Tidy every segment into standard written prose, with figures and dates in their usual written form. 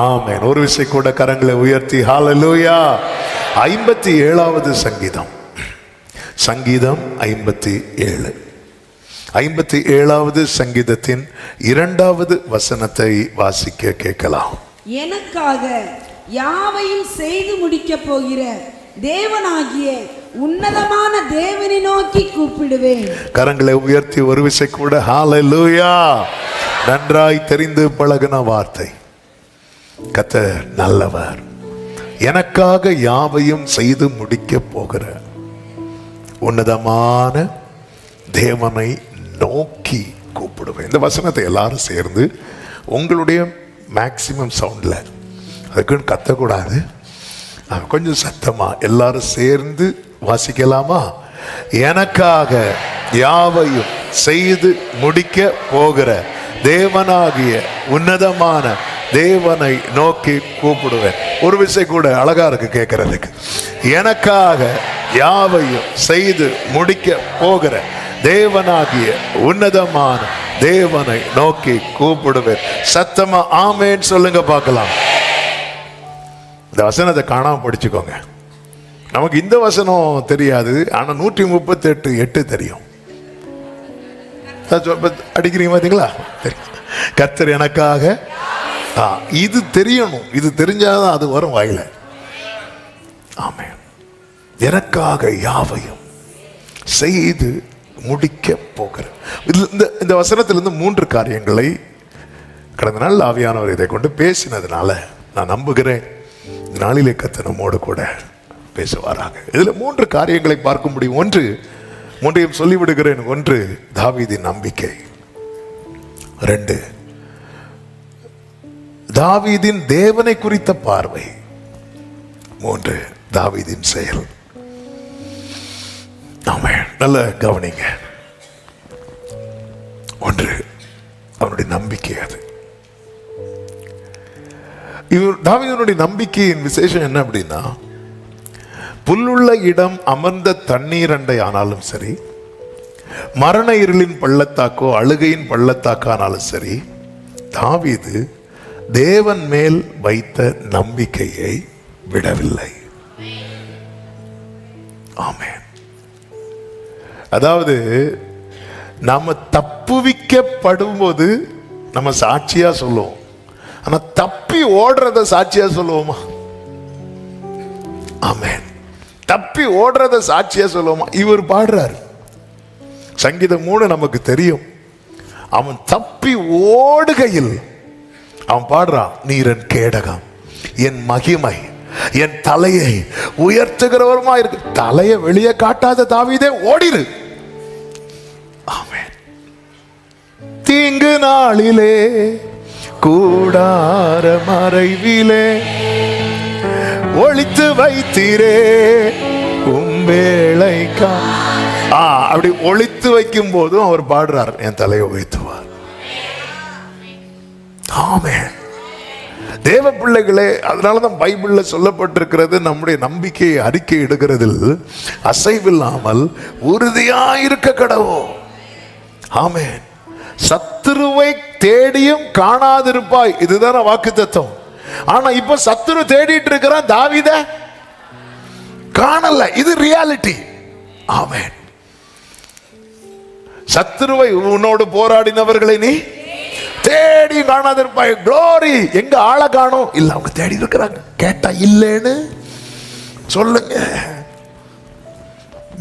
ஆமென். ஒரு விஷயம் கூட கரங்களை உயர்த்தி ஹல்லேலூயா. 57வது சங்கீதம், சங்கீதம் 57. 57வது சங்கீதத்தின் 2வது வசனத்தை வாசிக்க கேட்கலாம். எனக்காக யாவையும் செய்து முடிக்க போகிற தேவனாகிய உன்னதமான தேவனை நோக்கி கூப்பிடுவேன். கரங்களை உயர்த்தி ஒரு விஷயம் கூட ஹல்லேலூயா. நன்றாய் தெரிந்து பழகின வார்த்தை. கர்த்தர் நல்லவர், எனக்காக யாவையும் செய்து முடிக்க போகிற உன்னதமான தேவனை நோக்கி கூப்பிடுவேன். இந்த வசனத்தை எல்லாரும் சேர்ந்து உங்களுடைய மேக்சிமம் சவுண்ட்ல, அதுக்குன்னு கத்தக்கூடாது, கொஞ்சம் சத்தமா எல்லாரும் சேர்ந்து வாசிக்கலாமா? எனக்காக யாவையும் செய்து முடிக்க போகிற தேவனாகிய உன்னதமான தேவனை நோக்கி கூப்பிடுவேன். ஒரு விஷயம் கூட அழகா இருக்கு கேட்கறதுக்கு. எனக்காக யாவையும் செய்து முடிக்க போகிற தேவனாகிய உன்னதமான தேவனை நோக்கி கூப்பிடுவேன். சத்தமா ஆமென் சொல்லுங்க பார்க்கலாம். இந்த வசனத்தை காணாம படிச்சுக்கோங்க. நமக்கு இந்த வசனம் தெரியாது, ஆனா 138:8 தெரியும். அடிக்கிறீங்க பாத்தீங்களா? கர்த்தர் எனக்காக, இது தெரியணும். இது தெரிஞ்சாதான் அது வரும் வாயில. ஆமென். எனக்காக யாவையும் செய்து முடிக்க போகிற இந்த வசனத்திலிருந்து 3 காரியங்களை கடந்த நாள் ஆவியானவர் இதை கொண்டு பேசினதுனால நான் நம்புகிறேன் இந்த நாளிலே கர்த்தர் நம்மோடு கூட பேசுவாராக. இதுல 3 காரியங்களை பார்க்க முடியும். 3 சொல்லிவிடுகிறேன். 1 தாவீதின் நம்பிக்கை, 2 தாவீதின் தேவனை குறித்த பார்வை, 3 தாவீதின் செயல். ஆமென். நல்ல கவனிங்க. 1 அவனுடைய நம்பிக்கை. அது தாவீதுடைய நம்பிக்கையின் விசேஷம் என்ன அப்படின்னா, புல்லுள்ள இடம் அமர்ந்த தண்ணீர் அண்டை ஆனாலும் சரி, மரண இருளின் பள்ளத்தாக்கோ அழுகையின் பள்ளத்தாக்கானாலும் சரி, தாவீது தேவன் மேல் வைத்த நம்பிக்கையை விடவில்லை. ஆமென். அதாவது நாம தப்புவிக்கப்படும் போது நம்ம சாட்சியா சொல்லுவோம், ஆனா தப்பி ஓடுறத சாட்சியா சொல்லுவோமா? ஆமென். தப்பி ஓடுறத சாட்சியா சொல்லுவோமா? இவர் பாடுறாரு சங்கீதம் 3 நமக்கு தெரியும். அவன் தப்பி ஓடுகையில் அவன் பாடுறான், நீர் என் கேடகம், என் மகிமை, என் தலையை உயர்த்துகிறவருமா இருக்கு. தலையை வெளியே காட்டாத தாவீதே ஓடிரு. ஆமென். தீங்கு நாளிலே கூடார மறைவிலே ஒளித்து வைத்தீரே உம்பேளைக்கா. அப்படி ஒளித்து வைக்கும் போதும் அவர் பாடுறார், என் தலையை உயர்த்துவார். ஆமென். தேவ பிள்ளைகளே, அதனாலதான் பைபிள்ல சொல்லப்பட்டிருக்கிறது, நம்முடைய நம்பிக்கையை அறிக்கை இடுகிறதில் அசைவில்லாமல் உறுதியாயிருக்க கடவோம். ஆமென். சத்துருவை தேடியும் காணாதிருப்பாய், இதுதான வாக்குத்தத்தம். ஆனா இப்ப சத்துரு தேடிட்டு இருக்கிறான், தாவீத காணல. இது ரியாலிட்டி. ஆமென். சத்துருவை உன்னோடு போராடினவர்களை நீ தேடி காணாதிருப்பாய். க்ளோரி. எங்க ஆளை காணோம்? இல்ல, அவங்க தேடி இருக்கிறாங்க. கேட்டா இல்லைன்னு சொல்லுங்க.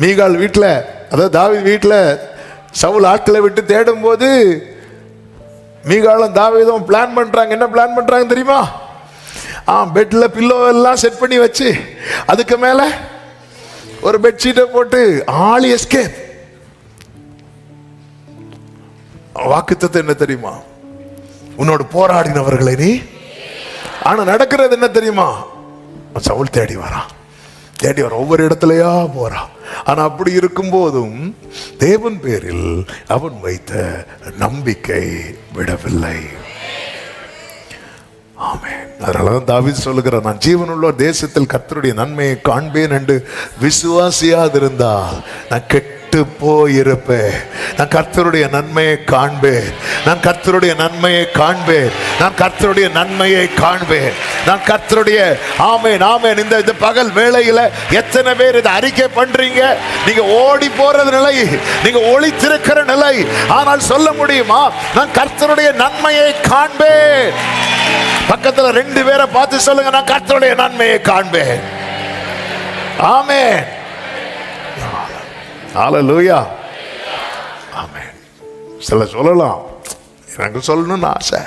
மீகால் வீட்டுல, அதாவது தாவீது வீட்டுல சவுல் ஆட்களை விட்டு தேடும் போது மீகாலும் தாவீதும் பிளான் பண்றாங்க. என்ன பிளான் பண்றாங்க தெரியுமா? பெட்ல பில்லோ எல்லாம் செட் பண்ணி வச்சு அதுக்கு மேல ஒரு பெட்ஷீட்டை போட்டு ஆளி எஸ்கேப். வாக்குத்தத்தம் என்ன தெரியுமா? உன்னோடு போராடினவர்களை நீ. ஆனா நடக்கிறது என்ன தெரியுமா? சவுல் தேடி வரான், தேடி வர ஒவ்வொரு இடத்துலயா போறான். ஆனா அப்படி இருக்கும் போதும் தேவன் பேரில் அவன் வைத்த நம்பிக்கை விடவில்லை. ஆமென். அதனாலதான் தாவீது சொல்லுகிறார், நான் ஜீவனுள்ள தேசத்தில் கர்த்தருடைய நன்மையை காண்பேன் என்று விசுவாசியாதிருந்தால் நான் கெட்ட கெட்டு போயிருப்பேன். நான் கர்த்தருடைய நன்மையை காண்பேன். நான் கர்த்தருடைய நன்மையை காண்பேன். நான் கர்த்தருடைய நன்மையை காண்பேன். நான் கர்த்தருடைய ஆமென் ஆமென். இந்த பகல் வேளையில எத்தனை பேர் இதை அறிக்கை பண்றீங்க? நீங்க ஓடி போறது நிலை, நீங்க ஒளித்திருக்கிற நிலை. ஆனால் சொல்ல முடியுமா, நான் கர்த்தருடைய நன்மையை காண்பேன்? பக்கத்துல 2 பேரை பார்த்து சொல்லுங்க, நான் கர்த்தருடைய நன்மையை காண்பேன். ஆமென். ஹல்லேலூயா. ஆமென். சில சொல்லலாம், எனக்கு சொல்லணும்னு ஆசை,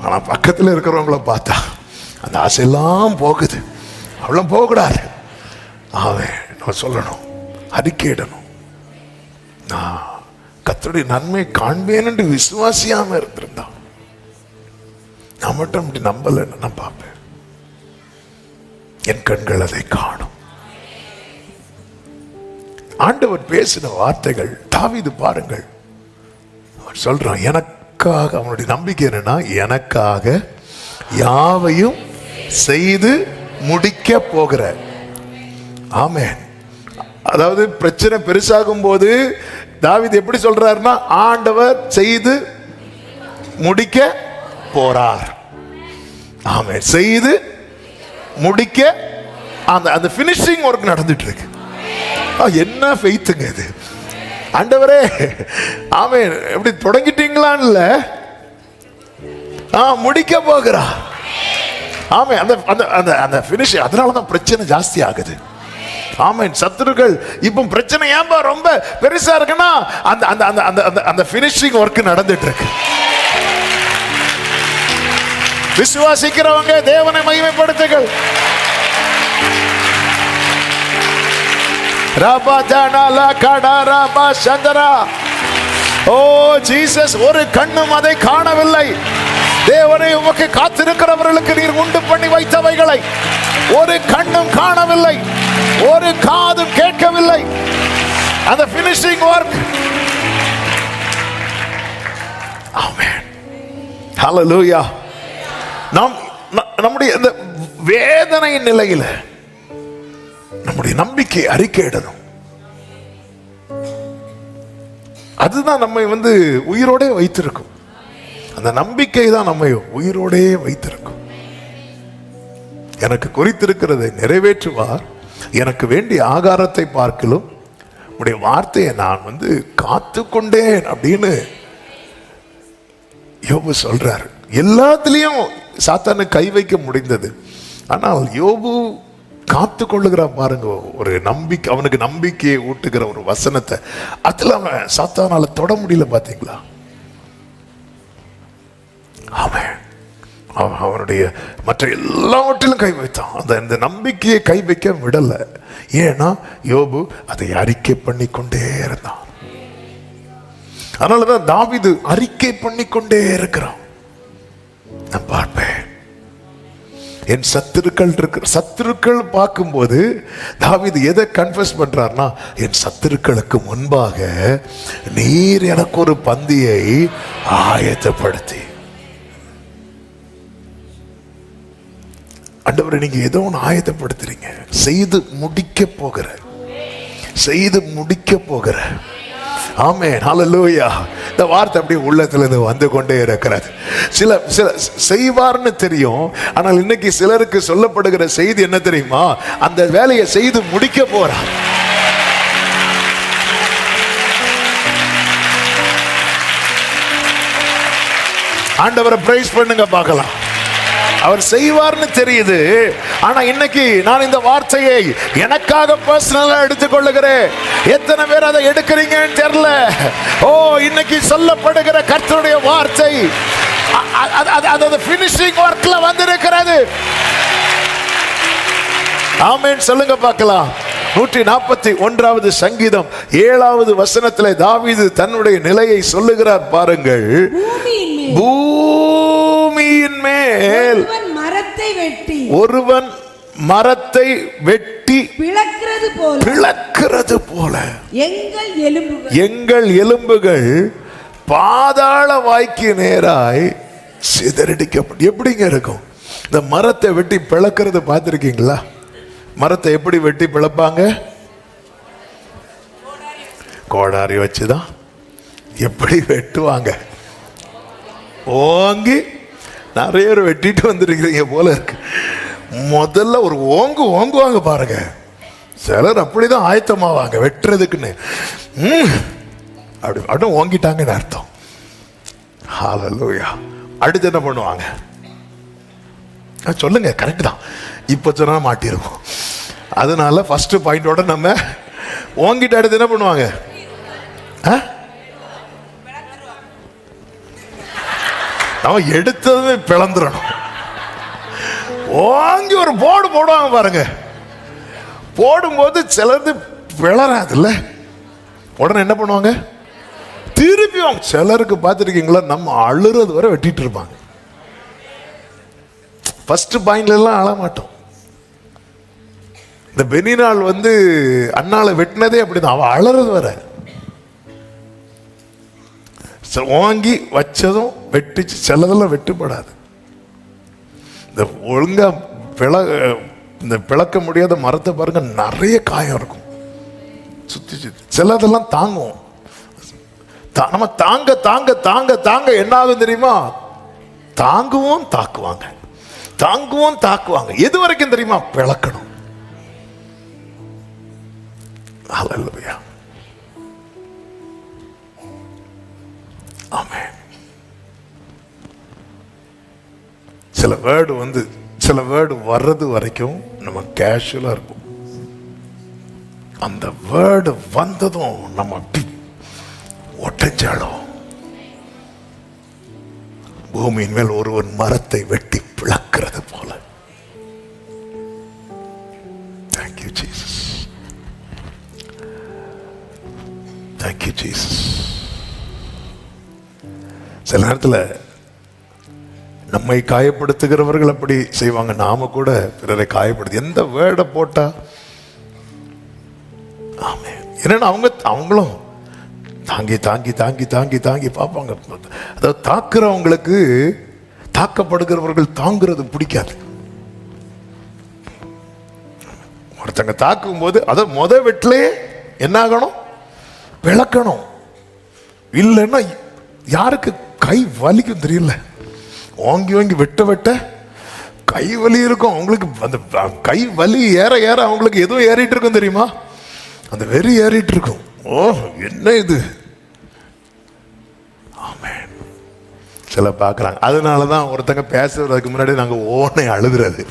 ஆனா பக்கத்தில் இருக்கிறவங்கள பார்த்தா அந்த ஆசையெல்லாம் போகுது. அவ்வளோ போகக்கூடாது. ஆமென். நான் சொல்லணும், அறிக்கையிடணும், நான் கர்த்தருடைய நன்மை காண்பேன் என்று விசுவாசியாம இருந்திருந்தான் நான் மட்டும் அப்படி நம்பலைன்னு நான் பார்ப்பேன். என் கண்கள் அதை காணும். ஆண்டவர் பேசின வார்த்தைகள். தாவீது பாருங்கள், அவர் சொல்றான், எனக்காக, அவனுடைய நம்பிக்கை என்னன்னா, எனக்காக யாவையும் செய்து முடிக்க போகிற. ஆமென். அதாவது பிரச்சனை பெருசாகும் போது தாவீது எப்படி சொல்றாருன்னா, ஆண்டவர் செய்து முடிக்க போறார். ஆமென். செய்து முடிக்க அந்த ஃபினிஷிங் ஒர்க் நடந்துட்டு இருக்கு. என்ன ஃபெய்த்துங்க இது! ஆண்டவரே ஆமென். எப்படி தொடங்கிட்டீங்களான்னு இல்ல, முடிக்க போகிறா. ஆமென். அந்த அந்த அந்த ஃபினிஷ். அதனால தான் பிரச்சனை ஜாஸ்தி ஆகுது. ஆமென். சத்துருக்கள் இப்போ பிரச்சனை ஏன்பா ரொம்ப பெருசா இருக்குன்னா, அந்த அந்த அந்த அந்த அந்த ஃபினிஷிங் ஒர்க் நடந்துட்டு இருக்கு. விசுவாசிக்கிறவங்க தேவனை மகிமைப்படுத்துங்கள். ஓ ஜீசஸ், ஒரு கண்ணும் அதை காணவில்லை. தேவனை உமக்கு காத்திருக்கிறவர்களுக்கு நீர் உண்டு பண்ணி வைத்தவைகளை ஒரு கண்ணும் காணவில்லை, ஒரு காதும் கேட்கவில்லை. அந்த ஃபினிஷிங் ஒர்க். ஆமென். ஹல்லேலூயா. நாம் நம்முடைய இந்த வேதனை நிலையில நம்முடைய நம்பிக்கை அறிக்கையிடணும். அதுதான் நம்மை உயிரோடே வைத்திருக்கும். அந்த நம்பிக்கை தான் நம்மை உயிரோடே வைத்திருக்கும். எனக்கு குறித்திருக்கிறதை நிறைவேற்றுவார், எனக்கு வேண்டிய ஆகாரத்தை பார்க்கலும் உடைய வார்த்தையை நான் காத்து கொண்டேன் அப்படின்னு யோபு சொல்றாரு. எல்லாத்திலையும் சாத்தானு கை வைக்க முடிந்தது, ஆனால் யோபு காத்து கொள்ளுகிற பாருங்க ஒரு நம்பிக்கை. அவனுக்கு நம்பிக்கையை ஊட்டுகிற ஒரு வசனத்தை அதுல அவன் சாத்தானால தொட முடியல. பாத்தீங்களா? அவன் அவனுடைய மற்ற எல்லாவற்றிலும் கை வைத்தான். அந்த நம்பிக்கையை கை வைக்க விடல. ஏன்னா யோபு அதை அறிக்கை பண்ணி கொண்டே இருந்தான். அதனாலதான் தாவீது அறிக்கை பண்ணி கொண்டே இருக்கிறான். நான் பார்ப்பேன் என் சத்துருக்கள் பார்க்கும்போது தாவீது எதை கன்ஃபஸ் பண்றார்னா, என் சத்துருக்களுக்கு முன்பாக நீர் எனக்கு ஒரு பந்தியை ஆயத்தப்படுத்தி. ஆண்டவரே, நீங்க ஏதோ ஒன்று ஆயத்தப்படுத்துறீங்க, செய்து முடிக்க போகிற. ஆமென். ஹல்லேலூயா. இந்த வார்த்தை அப்படியே உள்ளத்திலிருந்து வந்து கொண்டே இருக்கிறது. சில செய்வார்னு தெரியும், ஆனால் இன்னைக்கு சிலருக்கு சொல்லப்படுகிற செய்தி என்ன தெரியுமா? அந்த வேலையை செய்து முடிக்க போறார். ஆண்டவரை பிரைஸ் பண்ணுங்க பார்க்கலாம். அவர் செய்வார்னு தெரியுது, ஆனா இன்னைக்கு நான் இந்த வார்த்தையை எனக்காக பர்சனலா எடுத்துக்கொள்ளுகிறேன். எத்தனை பேர் அதை எடுக்கிறீங்கன்னு தெரியல. ஓ, இன்னைக்கு சொல்லப்படுகிற கர்த்தருடைய வார்த்தை அது ஃபினிஷிங் ஒர்க்ல வந்திருக்கிறது. ஆமென். சொல்லுங்க பார்க்கலாம். 141வது சங்கீதம் 7வது வசனத்திலே தாவீது தன்னுடைய நிலையை சொல்லுகிறார் பாருங்கள். பூமியின் மேல் ஒருவன் மரத்தை வெட்டி பிளக்கிறது போல எங்கள் எலும்புகள் பாதாள வாய்க்கு நேராய் சிதறடிக்கப்படும். எப்படிங்க இருக்கும்? இந்த மரத்தை வெட்டி பிளக்கிறது பார்த்திருக்கீங்களா? மரத்தை எப்படி வெட்டி பிளப்பாங்க? கோடாரி வச்சுதான் எப்படி வெட்டுவாங்க. ஓங்கி நிறைய பேர் வெட்டிட்டு வந்திருக்கிறீங்க போல இருக்கு. முதல்ல ஒரு ஓங்குவாங்க பாருங்க. சிலர் அப்படிதான் ஆயத்தமாவாங்க வெட்டுறதுக்குன்னு. அப்படி ஓங்கிட்டாங்கன்னு அர்த்தம். ஹல்லேலூயா. அடுத்து என்ன பண்ணுவாங்க சொல்லுங்க? கரெக்ட் தான். இப்ப சொன்னா மாட்டிருக்கும். அதனால ஃபர்ஸ்ட் பாயிண்டோட நம்ம ஓங்கிட்டு அடுத்து என்ன பண்ணுவாங்க? நம்ம எடுத்ததுமே பிளந்துடணும். ஓங்கி ஒரு போடு போடுவாங்க பாருங்க. போடும்போது சிலது பிளறாதுல்ல, உடனே என்ன பண்ணுவாங்க? திருப்பி சிலருக்கு பார்த்துருக்கீங்களா, நம்ம அழுறது வரை வெட்டிட்டு இருப்பாங்க. ஃபர்ஸ்ட் பாயிண்ட்ல எல்லாம் அழ மாட்டோம். இந்த பெனினாள் அண்ணாளை வெட்டினதே அப்படிதான். அவ அழறது வர வாங்கி வச்சதும் வெட்டிச்சு. சிலதெல்லாம் வெட்டுப்படாது. இந்த ஒழுங்கா இந்த பிளக்க முடியாத மரத்தை பாருங்க, நிறைய காயம் இருக்கும் சுத்தி சுத்தி. சிலதெல்லாம் தாங்கும். நம்ம தாங்க தாங்க தாங்க தாங்க என்ன ஆகும் தெரியுமா? தாங்குவோம் தாக்குவாங்க, தாங்குவோம் தாக்குவாங்க. எது வரைக்கும் தெரியுமா? பிளக்கணும். ஹல்லேலூயா. ஆமென். சில வேர்டு வர்றது வரைக்கும் நம்ம கேஷுவலா இருப்போம். அந்த வேர்டு வந்ததும் நம்ம அப்படி ஒட்டஞ்சாலும் பூமியின் மேல் ஒருவன் மரத்தை வெட்டி பிளக்கிறது போல. Thank you Jesus. Thank you Jesus. சில நேரத்தில் நம்மை காயப்படுத்துகிறவர்கள் அப்படி செய்வாங்க. நாம கூட பிறரை காயப்படுத்து எந்த வேர்டை போட்டா. ஆமே. என்னன்னா அவங்களும் தாங்கி தாங்கி தாங்கி தாங்கி தாங்கி பார்ப்பாங்க. அதாவது தாக்குறவங்களுக்கு தாக்கப்படுகிறவர்கள் தாங்குறது பிடிக்காது. ஒருத்தங்க தாக்கும் போது அதை வெட்டிலே என்ன ஆகணும்? விளக்கணும். இல்லைன்னா யாருக்கு கை வலிக்கும் தெரியல. ஓங்கி ஓங்கி வெட்ட வெட்ட கை வலி இருக்கும் அவங்களுக்கு. அந்த கை வலி ஏற ஏற அவங்களுக்கு எதுவும் ஏறிட்டு இருக்கும் தெரியுமா? அந்த வெறி ஏறிட்டு இருக்கும். ஓ என்ன இது. ஆமென். சில பார்க்குறாங்க. அதனாலதான் ஒருத்தங்க பேசுறதுக்கு முன்னாடி நாங்கள் ஓனை அழுதுறது.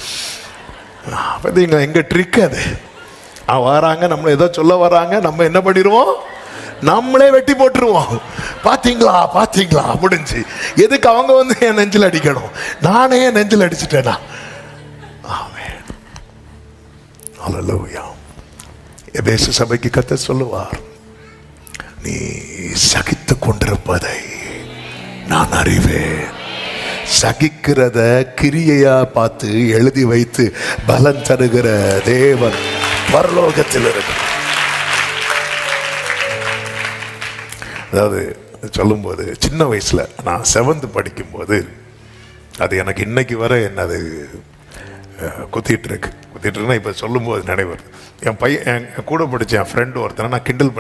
பார்த்தீங்களா எங்க ட்ரிக் அது. வராங்க, நம்மளை ஏதோ சொல்ல வராங்க, நம்ம என்ன பண்ணிடுவோம்? நம்மளே வெட்டி போட்டுருவோம். பாத்தீங்களா பாத்தீங்களா முடிஞ்சு. எதுக்கு அவங்க என் நெஞ்சில் அடிக்கணும்? நானே என் நெஞ்சில் அடிச்சுட்டேனா? ஆமென். ஹல்லேலூயா. எபேசு சபைக்கு கர்த்தர் சொல்லுவார், நீ சகித்து கொண்டிருப்பதை நான் அறிவேன். சகிக்கிறத கிரியையா பார்த்து எழுதி வைத்து பலன் தருகிற தேவன் பரலோகத்தில் இருக்கு. அதாவது சொல்லும்போது சின்ன வயசுல நான் 7th படிக்கும்போது அது எனக்கு இன்னைக்கு வர என்ன அது குத்திட்டு இருக்குன்னா இப்போ சொல்லும்போது நினைவு. என் கூட படித்த என் ஃப்ரெண்டு ஒருத்தனை நான் கிண்டல்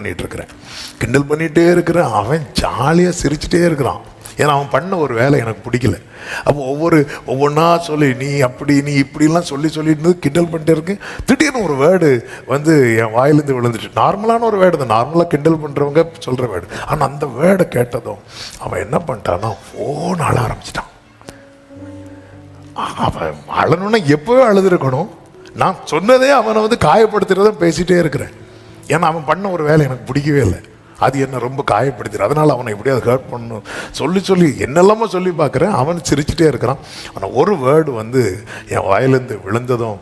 பண்ணிகிட்டே இருக்கிறேன். அவன் ஜாலியாக சிரிச்சுட்டே இருக்கிறான். ஏன்னா அவன் பண்ண ஒரு வேலை எனக்கு பிடிக்கல. அப்போ ஒவ்வொன்றா சொல்லி நீ அப்படி நீ இப்படிலாம் சொல்லிட்டு கிண்டல் பண்ணிட்டே இருக்கு. திடீர்னு ஒரு வேர்டு என் வாயிலேருந்து விழுந்துச்சு. நார்மலான ஒரு வேர்டு தான், நார்மலாக கிண்டல் பண்ணுறவங்க சொல்கிற வேர்டு. ஆனால் அந்த வேர்டை கேட்டதும் அவன் என்ன பண்ணிட்டான்னா ஃபோன் அழ ஆரம்பிச்சிட்டான். அவன் அழணுன்னா எப்போவே அழுதுருக்கணும். நான் சொன்னதே அவனை காயப்படுத்துறத பேசிகிட்டே இருக்கிறேன். ஏன்னா அவன் பண்ண ஒரு வேலை எனக்கு பிடிக்கவே இல்லை. அது என்ன ரொம்ப காயப்படுத்திடு. அதனால் அவனை எப்படியாவது ஹர்ட் பண்ணணும் சொல்லி என்னெல்லாமோ சொல்லி பார்க்குறேன். அவன் சிரிச்சுட்டே இருக்கிறான். ஆனால் ஒரு வேர்டு என் வாயிலேருந்து விழுந்ததும்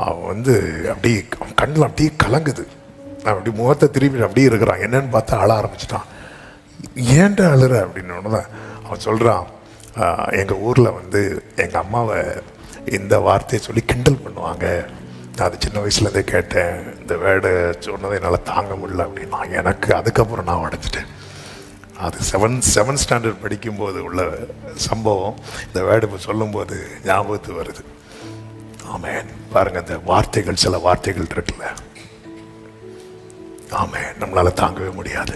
அவன் அப்படியே கண்ணில் அப்படியே கலங்குது. நான் அப்படி முகத்தை திரும்பி அப்படியே இருக்கிறான். என்னன்னு பார்த்தா அழ ஆரம்பிச்சிட்டான். ஏன்டா அழுற அப்படின்னு தான் அவன் சொல்கிறான், எங்கள் ஊரில் எங்கள் அம்மாவை இந்த வார்த்தையை சொல்லி கிண்டல் பண்ணுவாங்க. நான் அது சின்ன வயசுலேருந்தே கேட்டேன். இந்த வேர்டு சொன்னதை என்னால் தாங்க முடியல அப்படின்னா எனக்கு அதுக்கப்புறம் நான் உடைச்சிட்டேன். அது 7th ஸ்டாண்டர்ட் படிக்கும்போது உள்ள சம்பவம் இந்த வேர்டு இப்போ சொல்லும்போது ஞாபகத்து வருது. ஆமென். பாருங்க, இந்த வார்த்தைகள் சில வார்த்தைகள் இருக்குல்ல, ஆமே, நம்மளால தாங்கவே முடியாது,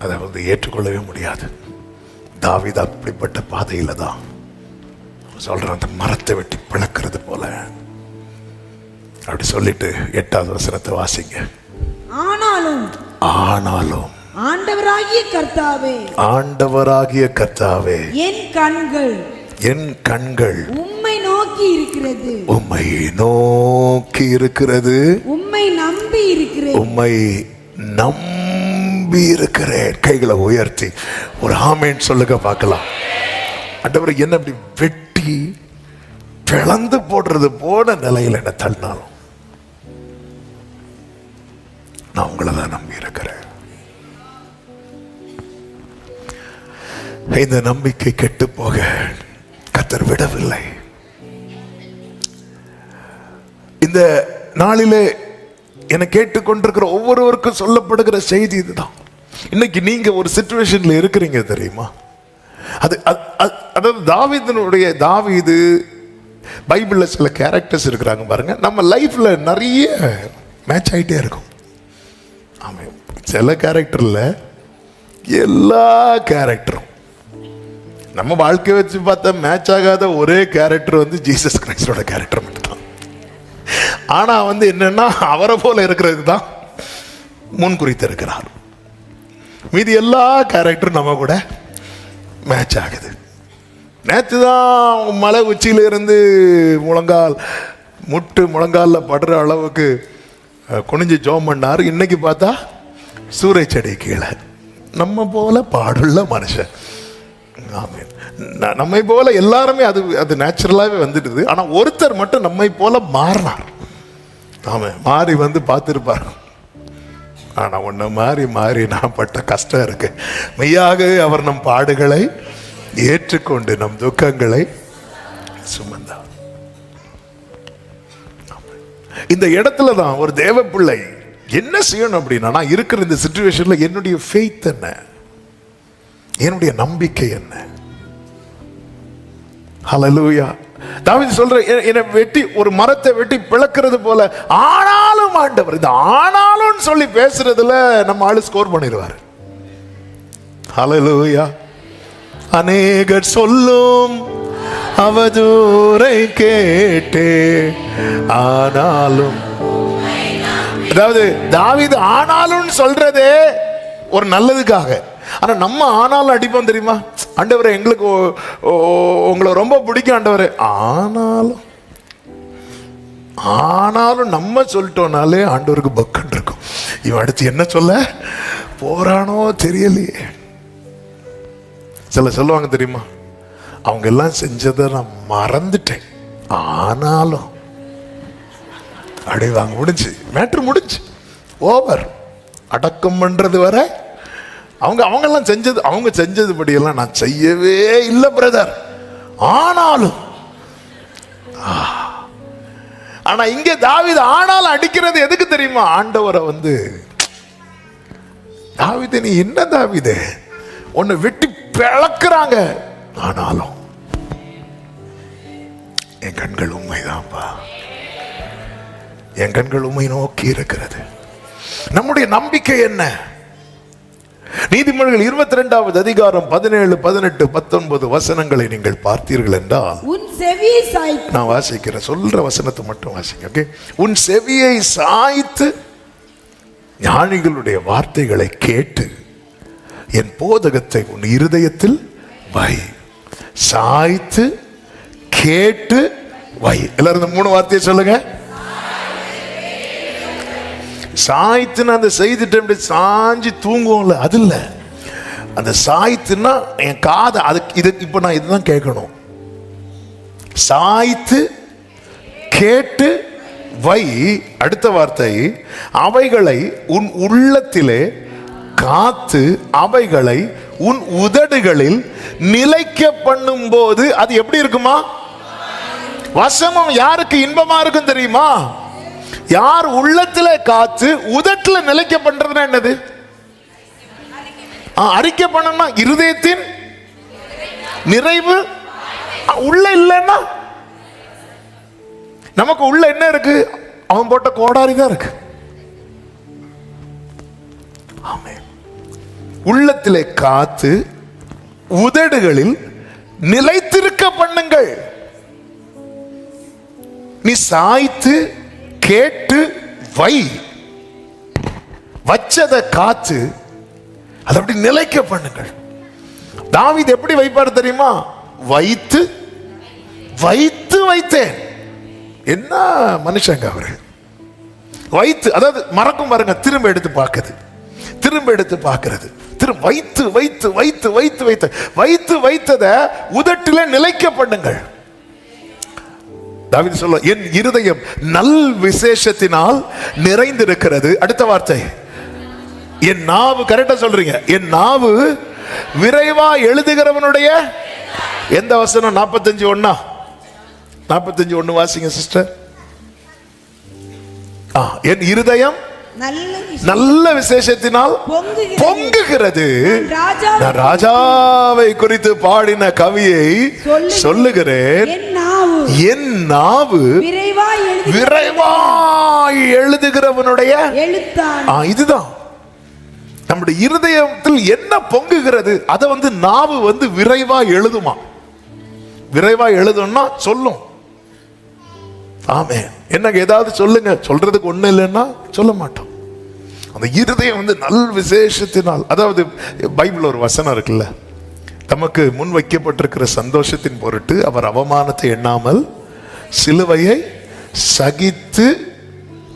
அதை ஏற்றுக்கொள்ளவே முடியாது. தாவீது அப்படிப்பட்ட பாதையில தான் சொல்ற, அந்த மரத்தை வெட்டி பிளக்கிறது போல அப்படி சொல்லிட்டு 8வது வசனத்தை வாசிங்க. ஆனாலும் ஆனாலும் ஆண்டவராகிய கர்த்தாவே, ஆண்டவராகிய கர்த்தாவே, என் கண்கள் உம்மை நோக்கி இருக்கிறது, உம்மை நோக்கி இருக்கிறது, உம்மை நம்பி இருக்கிறேன், உம்மை நம்பி இருக்கிறேன். கைகளை உயர்த்தி ஒரு ஆமேன் சொல்லுங்க பார்க்கலாம். ஆண்டவரே, என்ன அப்படி வெட்டி பிளந்து போடுறது போன நிலையில் என்ன தள்ளினாலும் நான் உங்களை தான் நம்பி இருக்கிறேன். இந்த நம்பிக்கை கெட்டு போக கர்த்தர் விடவில்லை. இந்த நாளிலே என்னை கேட்டுக்கொண்டிருக்கிற ஒவ்வொருவருக்கும் சொல்லப்படுகிற செய்தி இதுதான். இன்னைக்கு நீங்க ஒரு சிச்சுவேஷன்ல இருக்கிறீங்க தெரியுமா? அதாவது தாவீது பைபிள்ல சில கேரக்டர்ஸ் இருக்கிறாங்க பாருங்க, நம்ம லைஃப்ல நிறைய மேட்ச் ஆகிட்டே இருக்கும். ஆமா, சில கேரக்டர்ல எல்லா கேரக்டரும் நம்ம வாழ்க்கையை வச்சு பார்த்தா மேட்ச் ஆகாத ஒரே கேரக்டர் ஜீசஸ் கிரைஸ்டோட கேரக்டர் மட்டும்தான். ஆனா என்னன்னா அவரை போல இருக்கிறது தான் முன் குறித்து இருக்கிறார். மீதி எல்லா கேரக்டரும் நம்ம கூட மேட்ச் ஆகுது. நேற்று தான் மலை உச்சியில இருந்து முழங்காலில் படுற அளவுக்கு குனிஞ்சு ஜோம் பண்ணார். இன்னைக்கு பார்த்தா சூறை செடி கீழே. நம்ம போல பாடுள்ள மனுஷன். ஆமென். நம்மை போல எல்லாருமே அது நேச்சுரலாகவே வந்துடுது. ஆனால் ஒருத்தர் மட்டும் நம்மை போல மாறினார். ஆமாம், மாறி பார்த்துருப்பார். ஆனால் உன்னை மாறி நான் பட்ட கஷ்டம் இருக்கு. மெய்யாக அவர் நம் பாடுகளை ஏற்றுக்கொண்டு நம் துக்கங்களை சுமந்தார். இந்த இடத்துல தான் ஒரு தேவ பிள்ளை என்ன செய்யணும் அப்படின்னா, நான் இருக்கிற இந்த சிச்சுவேஷன்ல என்னுடைய ஃபெய்த் என்ன, என்னுடைய நம்பிக்கை என்ன? ஹல்லேலூயா. தாவீது சொல்ற, என்னை வெட்டி ஒரு மரத்தை வெட்டி பிளக்கிறது போல, ஆனாலும் ஆண்டவர், இந்த ஆனாலும் சொல்லி பேசுறதுல நம்ம ஆளு ஸ்கோர் பண்ணிடுவார். ஹல்லேலூயா. அநேகர் சொல்லும் அவதூறை கேட்டே, ஆனாலும், அதாவது தாவீது ஆனாலும் சொல்றதே ஒரு நல்லதுக்காக. ஆனா நம்ம ஆனாலும் அடிப்போம் தெரியுமா? ஆண்டவரே, எங்களுக்கு உங்களை ரொம்ப பிடிக்கும் ஆண்டவரே, ஆனாலும் நம்ம சொல்லிட்டோம்னாலே ஆண்டவருக்கு பக்கன் இருக்கும். இவன் அடுத்து என்ன சொல்ல போறானோ தெரியலையே. சில சொல்லுவாங்க தெரியுமா, அவங்க எல்லாம் செஞ்சதை நான் மறந்துட்டேன், ஆனாலும் அடைவாங்க. முடிஞ்சு, மேட்ரு முடிஞ்சு, ஓவர். அடக்கம் பண்றது வரை அவங்க செஞ்சது படியெல்லாம் நான் செய்யவே இல்லை பிரதர், ஆனாலும். ஆனா இங்க தாவீது ஆனாலும் அடிக்கிறது எதுக்கு தெரியுமா? ஆண்டவரை தாவீது, நீ என்ன தாவீது, உன்னை வெட்டி பிளக்குறாங்க, ஆனாலும் என் கண்கள் உண்மைதான்ப்பா, என் கண்கள் உண்மை நோக்கி இருக்கிறது. நம்முடைய நம்பிக்கை என்ன? நீதிமொழிகள் 22வது அதிகாரம் 17, 18, 19 வசனங்களை நீங்கள் பார்த்தீர்கள் என்றால், உன் செவியை சாய்த்து, நான் வாசிக்கிறேன், சொல்ற வசனத்தை மட்டும் வாசிங்க. ஓகே. உன் செவியை சாய்த்து ஞானிகளுடைய வார்த்தைகளை கேட்டு என் போதகத்தை உன் இருதயத்தில் வை. சாய்த்து கேட்டு வை. எல்லாரும் இந்த 3 வார்த்தையை சொல்லுங்க. சாய்த்துன்னா அந்த செய்துட்டு சாஞ்சி தூங்குவோம்ல, அது இல்ல. அந்த சாய்த்துன்னா என் காதை இப்ப நான் இதுதான் கேட்கணும். சாய்த்து கேட்டு வை. அடுத்த வார்த்தை, அவைகளை உன் உள்ளத்திலே காத்து அவைகளை உன் உதடுகளில் நிலைக்க பண்ணும் போது அது எப்படி இருக்குமா? வசனம் யாருக்கு இன்பமா இருக்கும் தெரியுமா? யார் உள்ளத்துல காத்து உதட்டுல நிலைக்க பண்றதுன்னா என்னது? அறிக்கை பண்ணா இருதயத்தின் நிறைவு. உள்ள இல்லைன்னா நமக்கு உள்ள என்ன இருக்கு? அவன் போட்ட கோடாரி தான் இருக்கு. ஆமென். உள்ளத்திலே காத்து உதடுகளில் நிலைத்திருக்க பண்ணுங்கள். நீ சாய்த்து கேட்டு வை, வச்சதை காத்து அதை அப்படி நிலைக்க பண்ணுங்கள். தாவீது எப்படி வைப்பார் தெரியுமா? வைத்து வைத்து வைத்தேன். என்ன மனுஷங்க அவரு! வைத்து, அதாவது மறக்கும் பாருங்க, திரும்ப எடுத்து பார்க்குது, திரும்ப எடுத்து பார்க்கிறது, திரும்ப வைத்து வைத்து வைத்து வைத்து வைத்து வைத்து வைத்ததை உதட்டில நிலைக்க பண்ணுங்கள். தாவீது சொல்ல, என் இருதயம் நல் விசேஷத்தினால் நிறைந்திருக்கிறது. அடுத்த வார்த்தை, என் நாவு, கரெக்டா சொல்றீங்க, என் நாவு விரைவா எழுதுகிறவனுடைய எந்த வசனம்? 45:1. 45:1 வாசிங்க சிஸ்டர். என் இருதயம் நல்ல விசேஷத்தினால் பொங்குகிறது. நான் ராஜாவை குறித்து பாடின கவியை சொல்லுகிறேன். என் நாவு விரைவாய் எழுதுகிறவனுடைய இதுதான். நம்முடைய இருதயத்தில் என்ன பொங்குகிறது அதை நாவு விரைவா எழுதுமா. விரைவா எழுதும்னா சொல்லும். ஆமென். என்னங்க ஏதாவது சொல்லுங்க, சொல்றதுக்கு ஒண்ணு இல்லைன்னா சொல்ல மாட்டோம். அந்த இருதயம் நல் விசேஷத்தினால், அதாவது பைபிள் ஒரு வசனம் இருக்குல்ல, தமக்கு முன் வைக்கப்பட்டிருக்கிற சந்தோஷத்தின் பொருட்டு அவர் அவமானத்தை எண்ணாமல் சிலுவையை சகித்து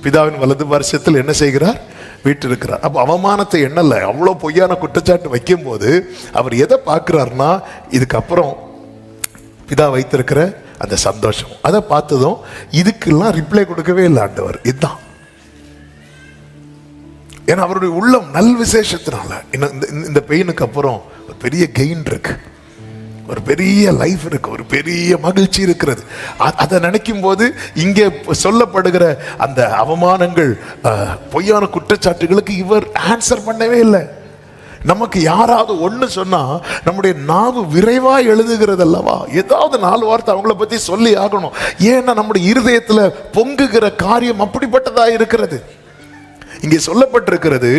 பிதாவின் வலது வருஷத்தில் என்ன செய்கிறார்? வீட்டிருக்கிறார். அப்ப அவமானத்தை எண்ணல, அவ்வளவு பொய்யான குற்றச்சாட்டு வைக்கும் போது அவர் எதை பார்க்கிறார்னா, இதுக்கப்புறம் பிதா வைத்திருக்கிற அந்த சந்தோஷம். அதை பார்த்ததும் இதுக்கெல்லாம் ரிப்ளை கொடுக்கவே இல்லை ஆண்டவர். இதுதான், ஏன்னா அவருடைய உள்ளம் நல் விசேஷத்தினால. இந்த பெயினுக்கு அப்புறம் ஒரு பெரிய கெயின் இருக்கு, ஒரு பெரிய லைஃப் இருக்கு, ஒரு பெரிய மகிழ்ச்சி இருக்கிறது. அதை நினைக்கும் போது இங்கே சொல்லப்படுகிற அந்த அவமானங்கள், பொய்யான குற்றச்சாட்டுகளுக்கு இவர் ஆன்சர் பண்ணவே இல்லை. நமக்கு யாராவது ஒண்ணு சொன்னா நம்முடைய நாவு விரைவா எழுதுகிறது அல்லவா? ஏதாவது 4 வார்த்தை அவங்கள பத்தி சொல்லி ஆகணும். ஏன்னா நம்முடைய இருதயத்துல பொங்குகிற காரியம் அப்படிப்பட்டதா இருக்கிறது. இங்கே சொல்லப்பட்டிருக்கிறது,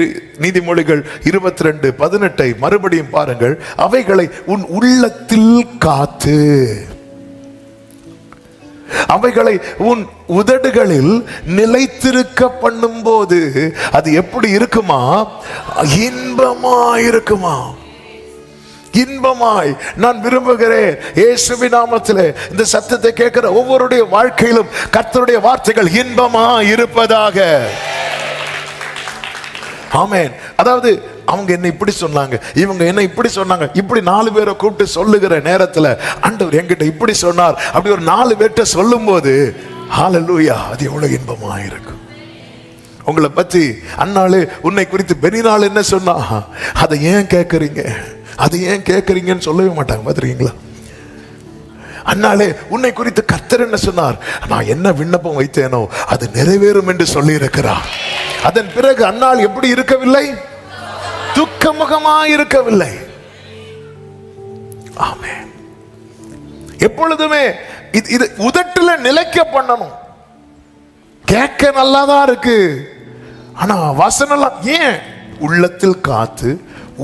நீதிமொழிகள் 22:18 மறுபடியும் பாருங்கள். அவைகளை உன் உள்ளத்தில் காத்து, அவைகளை உன் உதடுகளில் நிலைத்திருக்க பண்ணும் போது அது எப்படி இருக்குமா? இன்பமாய் இருக்குமா. இன்பமாய். நான் விரும்புகிறேன் இயேசுவின் நாமத்திலே இந்த சத்தத்தை கேட்கிற ஒவ்வொருடைய வாழ்க்கையிலும் கர்த்தருடைய வார்த்தைகள் இன்பமாய் இருப்பதாக. ஆமென். அதாவது அவங்க என்ன இப்படி சொன்னாங்க, இவங்க என்ன இப்படி சொன்னாங்க, இப்படி 4 பேரை கூப்பிட்டு சொல்லுகிற நேரத்தில் ஆண்டவர் என்கிட்ட இப்படி சொன்னார், அப்படி ஒரு 4 பேர்ட்ட சொல்லும் போது ஹல்லேலூயா, அது எவ்வளவு இன்பமா இருக்கும். உங்களை பத்தி அன்னாளு உன்னை குறித்து பெரிநாள் என்ன சொன்னா, அதை ஏன் கேட்கறீங்க, அதை ஏன் கேட்கறீங்கன்னு சொல்லவே மாட்டாங்க. பாத்துறீங்களா? அன்னாலே உன்னை குறித்து கர்த்தர் என்ன சொன்னார், நான் என்ன விண்ணப்பம் வைத்தேனோ அது நிறைவேறும் என்று சொல்லி இருக்கிறார். அதன் பிறகு அன்னாள் எப்படி இருக்கவில்லை? துக்கமுகமா இருக்கவில்லை. ஆமென். எப்பொழுதுமே இது உதட்டுல நிலைக்க பண்ணணும். கேட்க நல்லாதான் இருக்கு, ஆனா வசனம் ஏன் உள்ளத்தில் காத்து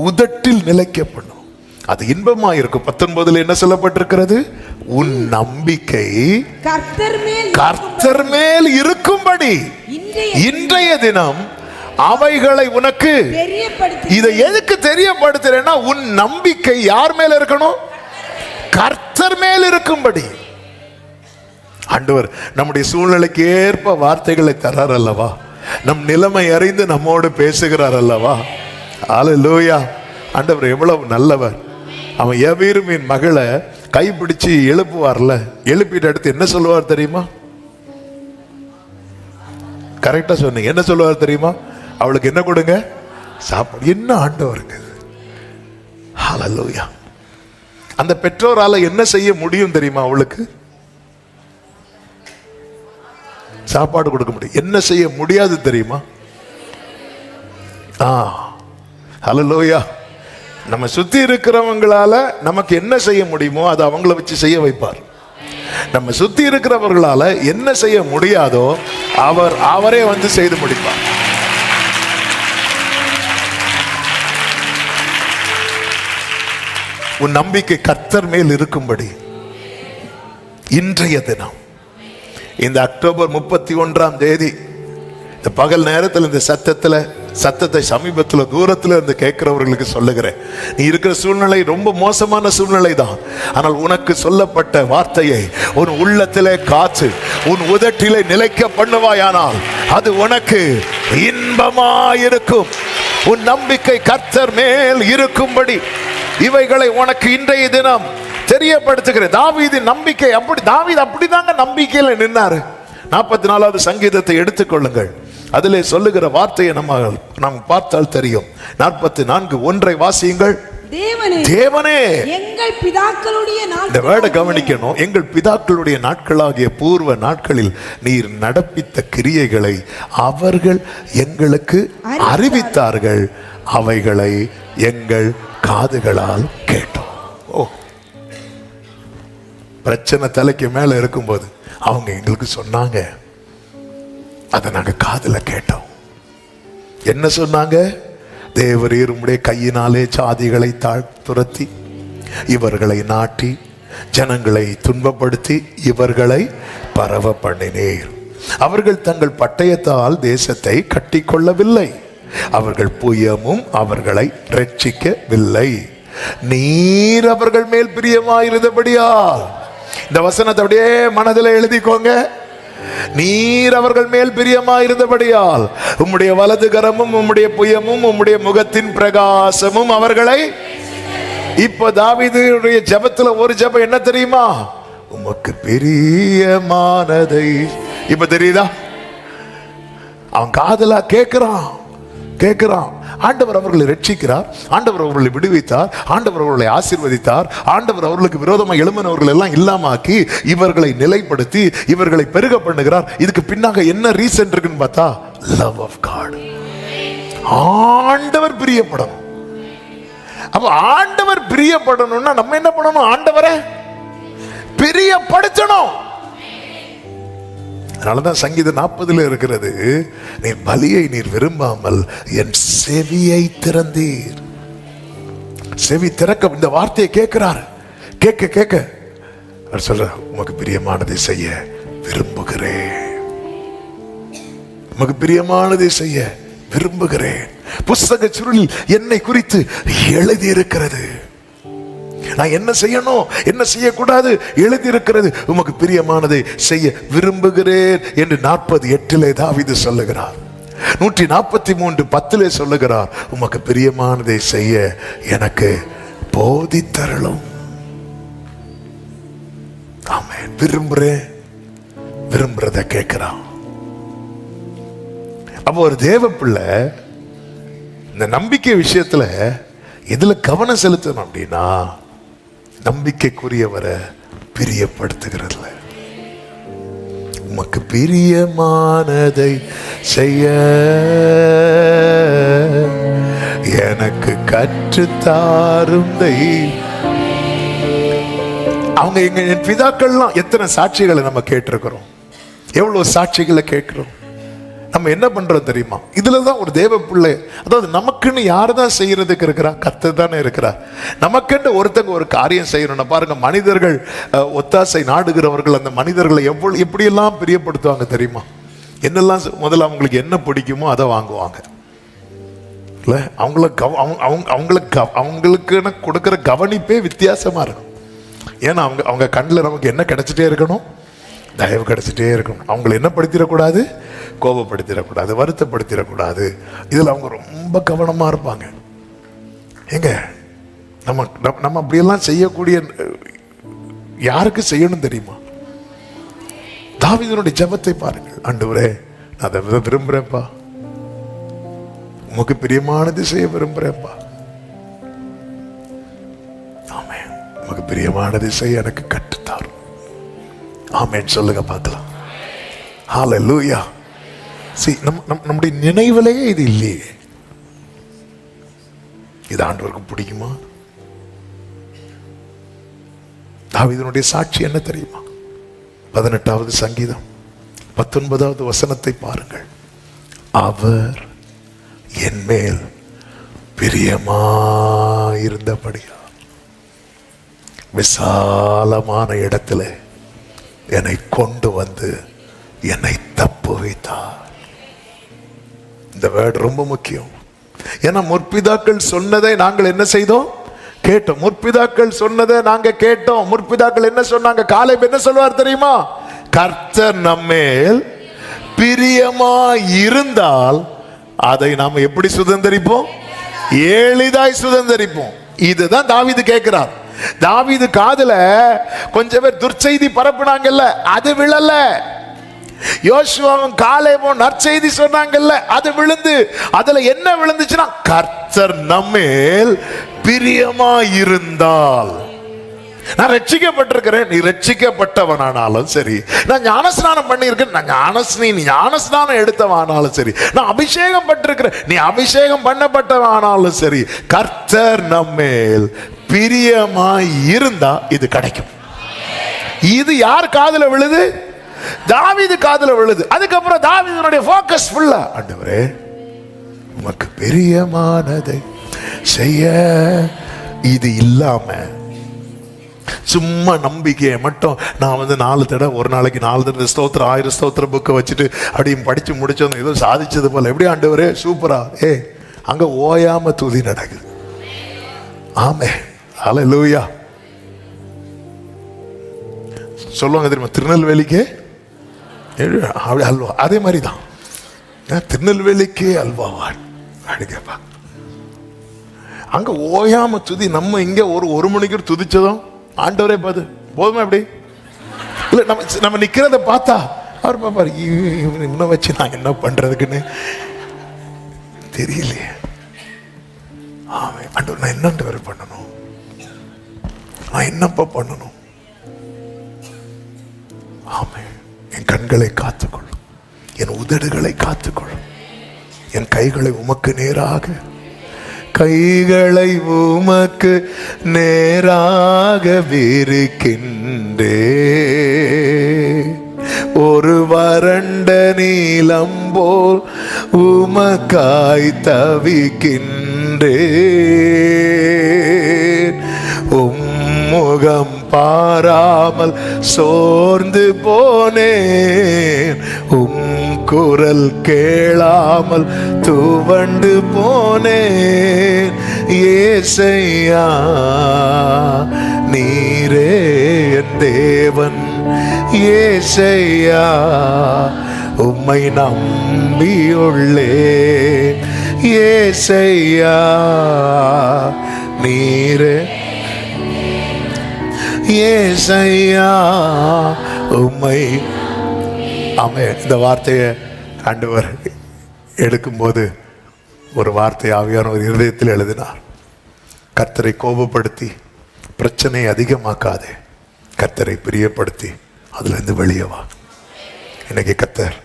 உதட்டில் நிலைக்க பண்ணும், அது இன்பமா இருக்கும். 19 என்ன சொல்லப்பட்டிருக்கிறது? உன் நம்பிக்கை கர்த்தர் மேல் இருக்கும்படி இன்றைய தினம் அவைகளை உனக்கு. இதை எதுக்கு தெரியப்படுத்துறேன்னா, உன் நம்பிக்கை யார் மேல இருக்கணும்? கர்த்தர் மேல் இருக்கும்படி. ஆண்டவர் நம்முடைய சூழ்நிலைக்கு ஏற்ப வார்த்தைகளை தரார் அல்லவா? நம் நிலைமை அறிந்து நம்மோடு பேசுகிறார் அல்லவா? ஹல்லேலூயா. ஆண்டவர் எவ்வளவு நல்லவர். அவன் எவீருமின் மகளை கைப்பிடிச்சு எழுப்புவார்ல, எழுப்பிட்டு அடுத்து என்ன சொல்லுவார் தெரியுமா? கரெக்டா சொன்னீங்க. என்ன சொல்லுவார் தெரியுமா? அவளுக்கு என்ன கொடுங்க? சாப்பாடு. என்ன ஆண்டவருக்கு! ஹல்லேலூயா. அந்த பெற்றோரால என்ன செய்ய முடியும் தெரியுமா? அவளுக்கு சாப்பாடு கொடுக்க முடியும். என்ன செய்ய முடியாது தெரியுமா? ஹல்லேலூயா. நம்ம சுத்தி இருக்கிறவங்களால நமக்கு என்ன செய்ய முடியுமோ அதை அவங்கள வச்சு செய்ய வைப்பார். நம்ம சுத்தி இருக்கிறவர்களால என்ன செய்ய முடியாதோ அவரே செய்து முடிப்பார். உன் நம்பிக்கை கர்த்தர் மேல் இருக்கும்படி இன்றைய தினம் இந்த அக்டோபர் 31 இந்த பகல் நேரத்தில் இந்த சத்தத்தை சமீபத்தில் தூரத்தில் இருந்து கேட்கிறவர்களுக்கு சொல்லுகிறேன். நீ இருக்கிற சூழ்நிலை ரொம்ப மோசமான சூழ்நிலை தான். ஆனால் உனக்கு சொல்லப்பட்ட வார்த்தையை உன் உள்ளத்திலே காத்து உன் உதட்டிலே நிலைக்க பண்ணுவாயானால் அது உனக்கு இன்பமாயிருக்கும். உன் நம்பிக்கை கர்த்தர் மேல் இருக்கும்படி இவைகளை உனக்கு இன்றைய தினம் தெரியப்படுத்துகிறேன். தாவீதின் நம்பிக்கை தாவீது அப்படிதாங்க நம்பிக்கையில நின்னாரு. 44வது சங்கீதத்தை எடுத்துக்கொள்ளுங்கள். அதிலே சொல்லுகிற வார்த்தையை நாம் பார்த்தால் தெரியும். 44:1 வாசியுங்கள். தேவனே எங்கள் பிதாக்களுடைய இந்த வேர்டை கவனிக்கணும். எங்கள் பிதாக்களுடைய நாட்களாகிய பூர்வ நாட்களில் நீர் நடப்பித்த கிரியைகளை அவர்கள் எங்களுக்கு அறிவித்தார்கள், அவைகளை எங்கள் காதுகளால் கேட்டோம். ஓ, பிரச்சனை தலைக்கு மேல இருக்கும்போது அவங்க எங்களுக்கு சொன்னாங்க, அதை நாங்க காதுல கேட்டோம். என்ன சொன்னாங்க? தேவரீர் உம்முடைய கையினாலே சாதிகளை துரத்தி இவர்களை நாட்டி ஜனங்களை துன்பப்படுத்தி இவர்களை பரவ பண்ணினீர். அவர்கள் தங்கள் பட்டயத்தால் தேசத்தை கட்டி கொள்ளவில்லை, அவர்கள் புயமும் அவர்களை ரட்சிக்கவில்லை. நீர் அவர்கள் மேல் பிரியமாயிருந்தபடியால், இந்த வசனத்தை அப்படியே மனதில் எழுதிக்கோங்க. நீர் அவர்கள் மேல் பிரியமாயிருந்தபடியால் உம்முடைய வலது கரமும் உம்முடைய புயமும் உம்முடைய முகத்தின் பிரகாசமும் அவர்களை. இப்ப தாவீதுடைய ஜெபத்துல ஒரு ஜெபம் என்ன தெரியுமா? உமக்கு பிரியமானதை. இப்ப தெரியுதா? அவன் காதலா கேட்கிறான். ஆண்டவர் அவர்களை ரட்சிக்கிறார், ஆண்டவர் அவர்களை விடுவித்தார், ஆண்டவர் அவர்களை ஆசீர்வதித்தார், ஆண்டவர் அவர்களுக்கு விரோதமாக எழும்பினவர்கள் எல்லாம் இல்லாமாக்கி இவர்களை நிலைப்படுத்தி இவர்களை பெருக பண்ணுகிறார். இதுக்கு பின்னாக என்ன ரீசன் இருக்குன்னு பார்த்தா, லவ் ஆஃப் காட். ஆண்டவர் பிரியப்படணும். அப்ப ஆண்டவர் பிரியப்படணும்னா நம்ம என்ன பண்ணணும்? ஆண்டவரை பிரியப்படுத்தணும். அதனாலதான் சங்கீதம் 40 இருக்கிறது, நீர் பலியை நீர் விரும்பாமல் என் செவியை திறந்தீர். செவி திறக்க இந்த வார்த்தையை கேட்கிறார். கேட்க அவர் சொல்ற, உமக்கு பிரியமானதை செய்ய விரும்புகிறேன், உமக்கு பிரியமானதை செய்ய விரும்புகிறேன். புஸ்தக சுருளில் என்னை குறித்து எழுதி இருக்கிறது. நான் என்ன செய்யணும் என்ன செய்யக்கூடாது எழுதி இருக்கிறது. உமக்கு பிரியமானதை செய்ய விரும்புகிறேன் என்று 48 தாவீது சொல்லுகிறார். 143:10 சொல்லுகிறார், உமக்கு பிரியமானதை செய்ய எனக்கு போதித்தருளும். ஆமென். விரும்புறத கேட்கிறான். அப்போ ஒரு தேவ பிள்ளை இந்த நம்பிக்கை விஷயத்துல எதுல கவனம் செலுத்தணும் அப்படின்னா, நம்பிக்கைக்குரியவரை பிரியப்படுத்துகிறதுல. உமக்கு பிரியமானதை செய்ய எனக்கு கற்றுத்தாரும். அவங்க என் பிதாக்கள்லாம் எத்தனை சாட்சிகளை நம்ம கேட்டிருக்கிறோம், எவ்வளவு சாட்சிகளை கேட்கிறோம். நம்ம என்ன பண்றோம் தெரியுமா? இதுலதான் ஒரு தேவ பிள்ளை, அதாவது நமக்குன்னு யாருதான் செய்யறதுக்கு இருக்கிறா? கர்த்தர் தானே இருக்கிறா. நமக்குன்னு ஒருத்தங்க ஒரு காரியம் செய்யணும்னா பாருங்க, மனிதர்கள் ஒத்தாசை நாடுகிறவர்கள் அந்த மனிதர்களை எப்படியெல்லாம் பிரியப்படுத்துவாங்க தெரியுமா? என்னெல்லாம் முதல்ல அவங்களுக்கு என்ன பிடிக்குமோ அதை வாங்குவாங்க. இல்ல அவங்களுக்குன்னு கொடுக்கிற கவனிப்பே வித்தியாசமா இருக்கும். ஏன்னா அவங்க கண்ணில் நமக்கு என்ன கிடைச்சிட்டே இருக்கணும்? தயவு கிடைச்சிட்டே இருக்கணும். அவங்களை என்ன படுத்திடக்கூடாது? கோபப்படுத்திடக்கூடாது, வருத்தப்படுத்திடக்கூடாது. இதில் அவங்க ரொம்ப கவனமா இருப்பாங்க. எங்க நம்ம அப்படியெல்லாம் செய்யக்கூடிய யாருக்கு செய்யணும் தெரியுமா? தாவீதுனுடைய ஜெபத்தை பாருங்கள். ஆண்டவரே, நான் அதை விரும்புறேன்ப்பா, உமக்கு பிரியமானது செய்ய விரும்புறேன்ப்பா. ஆமென். உமக்கு பிரியமானது செய்ய எனக்கு கற்றுத்தாரும். ஆமென் சொல்லுங்க பார்க்கலாம். ஹல்லேலூயா. நம்முடைய நினைவிலேயே இது இல்லையே. இது ஆண்டவருக்கு பிடிக்குமா? தாவீதுனுடைய சாட்சி என்ன தெரியுமா? 18வது சங்கீதம் 19வது வசனத்தை பாருங்கள். அவர் என் மேல் பிரியமாயிருந்தபடியா. விசாலமான இடத்துல என்னை கொண்டு வந்து என்னை தப்பு வைத்தார். இந்த வேர்டு ரொம்ப முக்கியம். ஏன்னா முற்பிதாக்கள் சொன்னதை நாங்கள் என்ன செய்தோம்? கேட்டோம். முற்பிதாக்கள் சொன்னதை நாங்க கேட்டோம். முற்பிதாக்கள் என்ன சொன்னாங்க? காலேப் என்ன சொல்வார் தெரியுமா? கர்த்தர் நம்மேல் பிரியமா இருந்தால் அதை நாம் எப்படி சுதந்தரிப்போம்? எளிதாய் சுதந்தரிப்போம். இதுதான் தாவீது கேட்கிறார். தாவீது காதுல கொஞ்சம் பேர் துர்ச்செய்தி பரப்புனாங்கல்ல, அது விழல. யோசுவாவும் காலேபும் நற்செய்தி சொன்னாங்கல்ல, அது விழுந்து. அதுல என்ன விழுந்துச்சுன்னா, கர்த்தர் நம்மேல் பிரியமா இருந்தால். நான் ரட்சிக்கப்பட்டிருக்கிறேன், நீ ரட்சிக்கப்பட்டவனானாலும் சரி, நான் ஞானஸ்நானம் பண்ணியிருக்கேன், நீ ஞானஸ்நானம் எடுத்தவனாலும் சரி, நான் அபிஷேகம் பட்டிருக்கிறேன், நீ அபிஷேகம் பண்ணப்பட்டவனாலும் சரி, கர்த்தர் நம்மேல் பிரியமாய் இருந்தா இது கிடைக்கும். இது யார் காதுல விழுது? தாவீது காதுல விழுது. அதுக்கப்புறம் தாவீதுனுடைய ஃபோக்கஸ் ஃபுல்லா, ஆண்டவரே உமக்கு பிரியமானதை செய்ய. இது இல்லாம சும்மா நம்பிக்கையை மட்டும் நான் 4 தடவை, ஒரு நாளைக்கு 4 தடவை ஸ்தோத்திரம் 1000 ஸ்தோத்திர புக்கை வச்சுட்டு அப்படியும் படிச்சு முடிச்சோம், ஏதோ சாதிச்சது போல. எப்படி ஆண்டவரே சூப்பரா, அங்க ஓயாம துதி நடக்குது. ஆமே, ஹல்லேலூயா. சொல்லுவாங்க தெரியுமா, திருநெல்வேலிக்கு அப்படி அல்வா. அதே மாதிரி தான் திருநெல்வேலிக்கு அல்வாவான் கேப்பா. அங்க ஓயாம துதி. நம்ம இங்க ஒரு மணிக்கு துதிச்சதும் ஆண்டவரே பார்த்து போதுமா? எப்படி இல்ல, நம்ம நிக்கிறத பார்த்தா அவர் பாப்பாரு, இன்னும் வச்சு நான் என்ன பண்றதுக்குன்னு தெரியலையே. ஆமே ஆண்டவர், நான் என்ன பண்ணணும்? நான் என்னப்பா பண்ணணும்? ஆமே, என் கண்களை காத்துக்கொள்ளும், என் உதடுகளை காத்துக்கொள்ளும், என் கைகளை உமக்கு நேராக, கைகளை உமக்கு நேராக விரிக்கின்றே. ஒரு வறண்ட நீலம் போல் உமக்காய் தவிக்கின்றே. முகம் பாராமல் சோர்ந்து போனேன், குரல் கேளாமல் துவண்டு போனேன். ஏசையா நீரே என் தேவன், ஏசையா உம்மை நம்பியுள்ளேன். ஏசையா நீரே, ஏசையா உம்மை. ஆமே, இந்த வார்த்தையை ஆண்டவர் எடுக்கும்போது ஒரு வார்த்தை ஆவியான ஒரு இருதயத்தில் எழுதினார். கர்த்தரை கோபப்படுத்தி பிரச்சனையை அதிகமாக்காதே, கர்த்தரை பிரியப்படுத்தி அதிலிருந்து வெளியே வா. இன்னைக்கு கர்த்தர்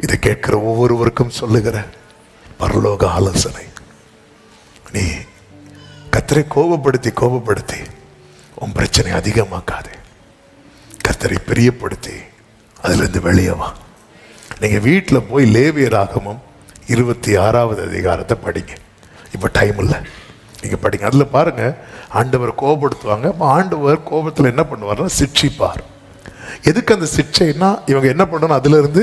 இதை கேட்கிற ஒவ்வொருவருக்கும் சொல்லுகிற பரலோக ஆலோசனை, நீ கர்த்தரை கோபப்படுத்தி உன் பிரச்சனை அதிகமாக்காதே, கர்த்தரை பிரியப்படுத்தி அதிலிருந்து வெளியே வா. நீங்க வீட்டில் போய் லேவியராகமம் 26வது அதிகாரத்தை படிங்க. இப்போ டைம் இல்லை, நீங்க படிங்க. அதுல பாருங்க, ஆண்டவர் கோபப்படுத்துவாங்க. ஆண்டவர் கோபத்தில் என்ன பண்ணுவார்னா சிட்சிப்பார். எதுக்கு அந்த சிட்சைன்னா, இவங்க என்ன பண்ணணும்? அதுல இருந்து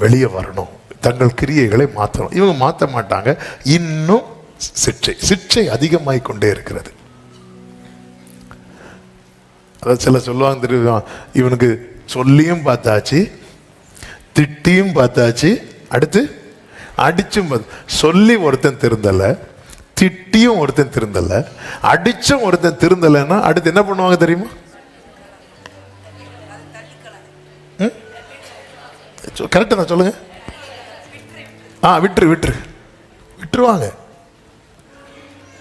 வெளியே வரணும், தங்கள் கிரியைகளை மாற்றணும். இவங்க மாற்ற மாட்டாங்க, இன்னும் சிட்சை அதிகமாகிக் கொண்டே இருக்கிறது. அதாவது சில சொல்லுவாங்க தெரியுமா, இவனுக்கு சொல்லியும் பார்த்தாச்சு, திட்டியும் பார்த்தாச்சு, அடுத்து அடிச்சும். சொல்லி ஒருத்தன் திருந்தல, திட்டியும் ஒருத்தன் திருந்தல, அடிச்சும் ஒருத்தன் திருந்தலைன்னா அடுத்து என்ன பண்ணுவாங்க தெரியுமா? கரெக்டா நான் சொல்லுங்க. விட்டுருவாங்க.